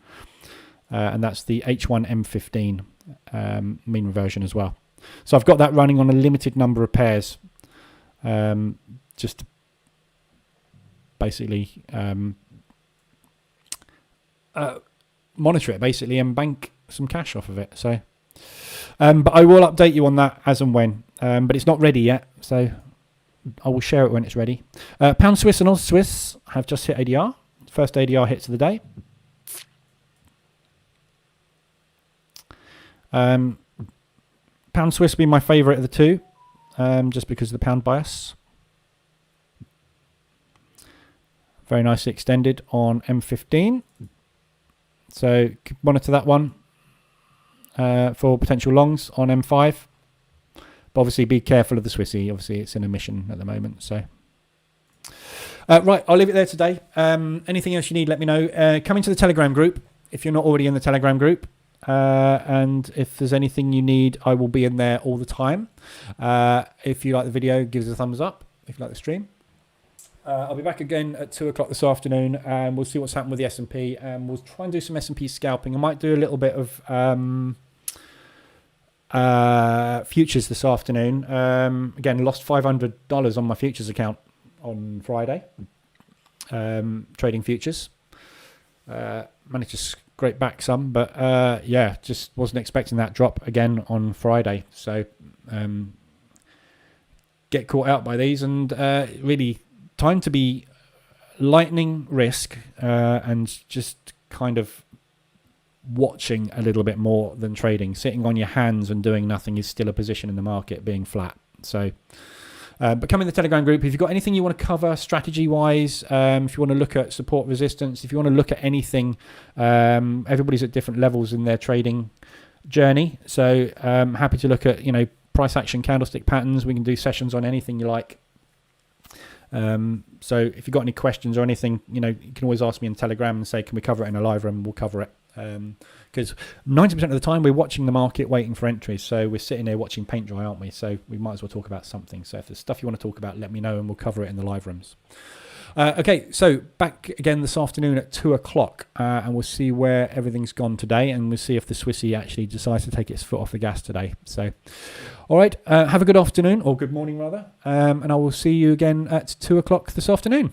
[SPEAKER 1] And that's the H1M15 mean reversion as well. So I've got that running on a limited number of pairs. Just to basically monitor it basically and bank some cash off of it. So, but I will update you on that as and when. But it's not ready yet, so I will share it when it's ready. Pound Swiss and Oz Swiss have just hit ADR. First ADR hits of the day. Pound Swiss being my favourite of the two, just because of the pound bias. Very nicely extended on M15. So monitor that one for potential longs on M5. But obviously be careful of the Swissy. Obviously it's in emission at the moment. So right, I'll leave it there today. Anything else you need, let me know. Come into the Telegram group if you're not already in the Telegram group. And if there's anything you need, I will be in there all the time. If you like the video, give us a thumbs up. If you like the stream, I'll be back again at 2 o'clock this afternoon, and we'll see what's happened with the S&P, and we'll try and do some S&P scalping. I might do a little bit of futures this afternoon. Again, lost $500 on my futures account on Friday, trading futures. Managed to scrape back some, but just wasn't expecting that drop again on Friday. So get caught out by these, and really time to be lightening risk and just kind of watching a little bit more than trading. Sitting on your hands and doing nothing is still a position in the market being flat. So but come in the Telegram group if you've got anything you want to cover strategy wise, if you want to look at support resistance, if you want to look at anything. Everybody's at different levels in their trading journey, so happy to look at, you know, price action candlestick patterns. We can do sessions on anything you like. So if you've got any questions or anything, you know, you can always ask me in Telegram and say, can we cover it in a live room? We'll cover it. Because 90% of the time we're watching the market waiting for entries, so we're sitting there watching paint dry, aren't we? So we might as well talk about something. So if there's stuff you want to talk about, let me know and we'll cover it in the live rooms. Okay, so back again this afternoon at 2 o'clock, and we'll see where everything's gone today, and we'll see if the Swissy actually decides to take its foot off the gas today. So, all right, have a good afternoon, or good morning rather, and I will see you again at 2 o'clock this afternoon.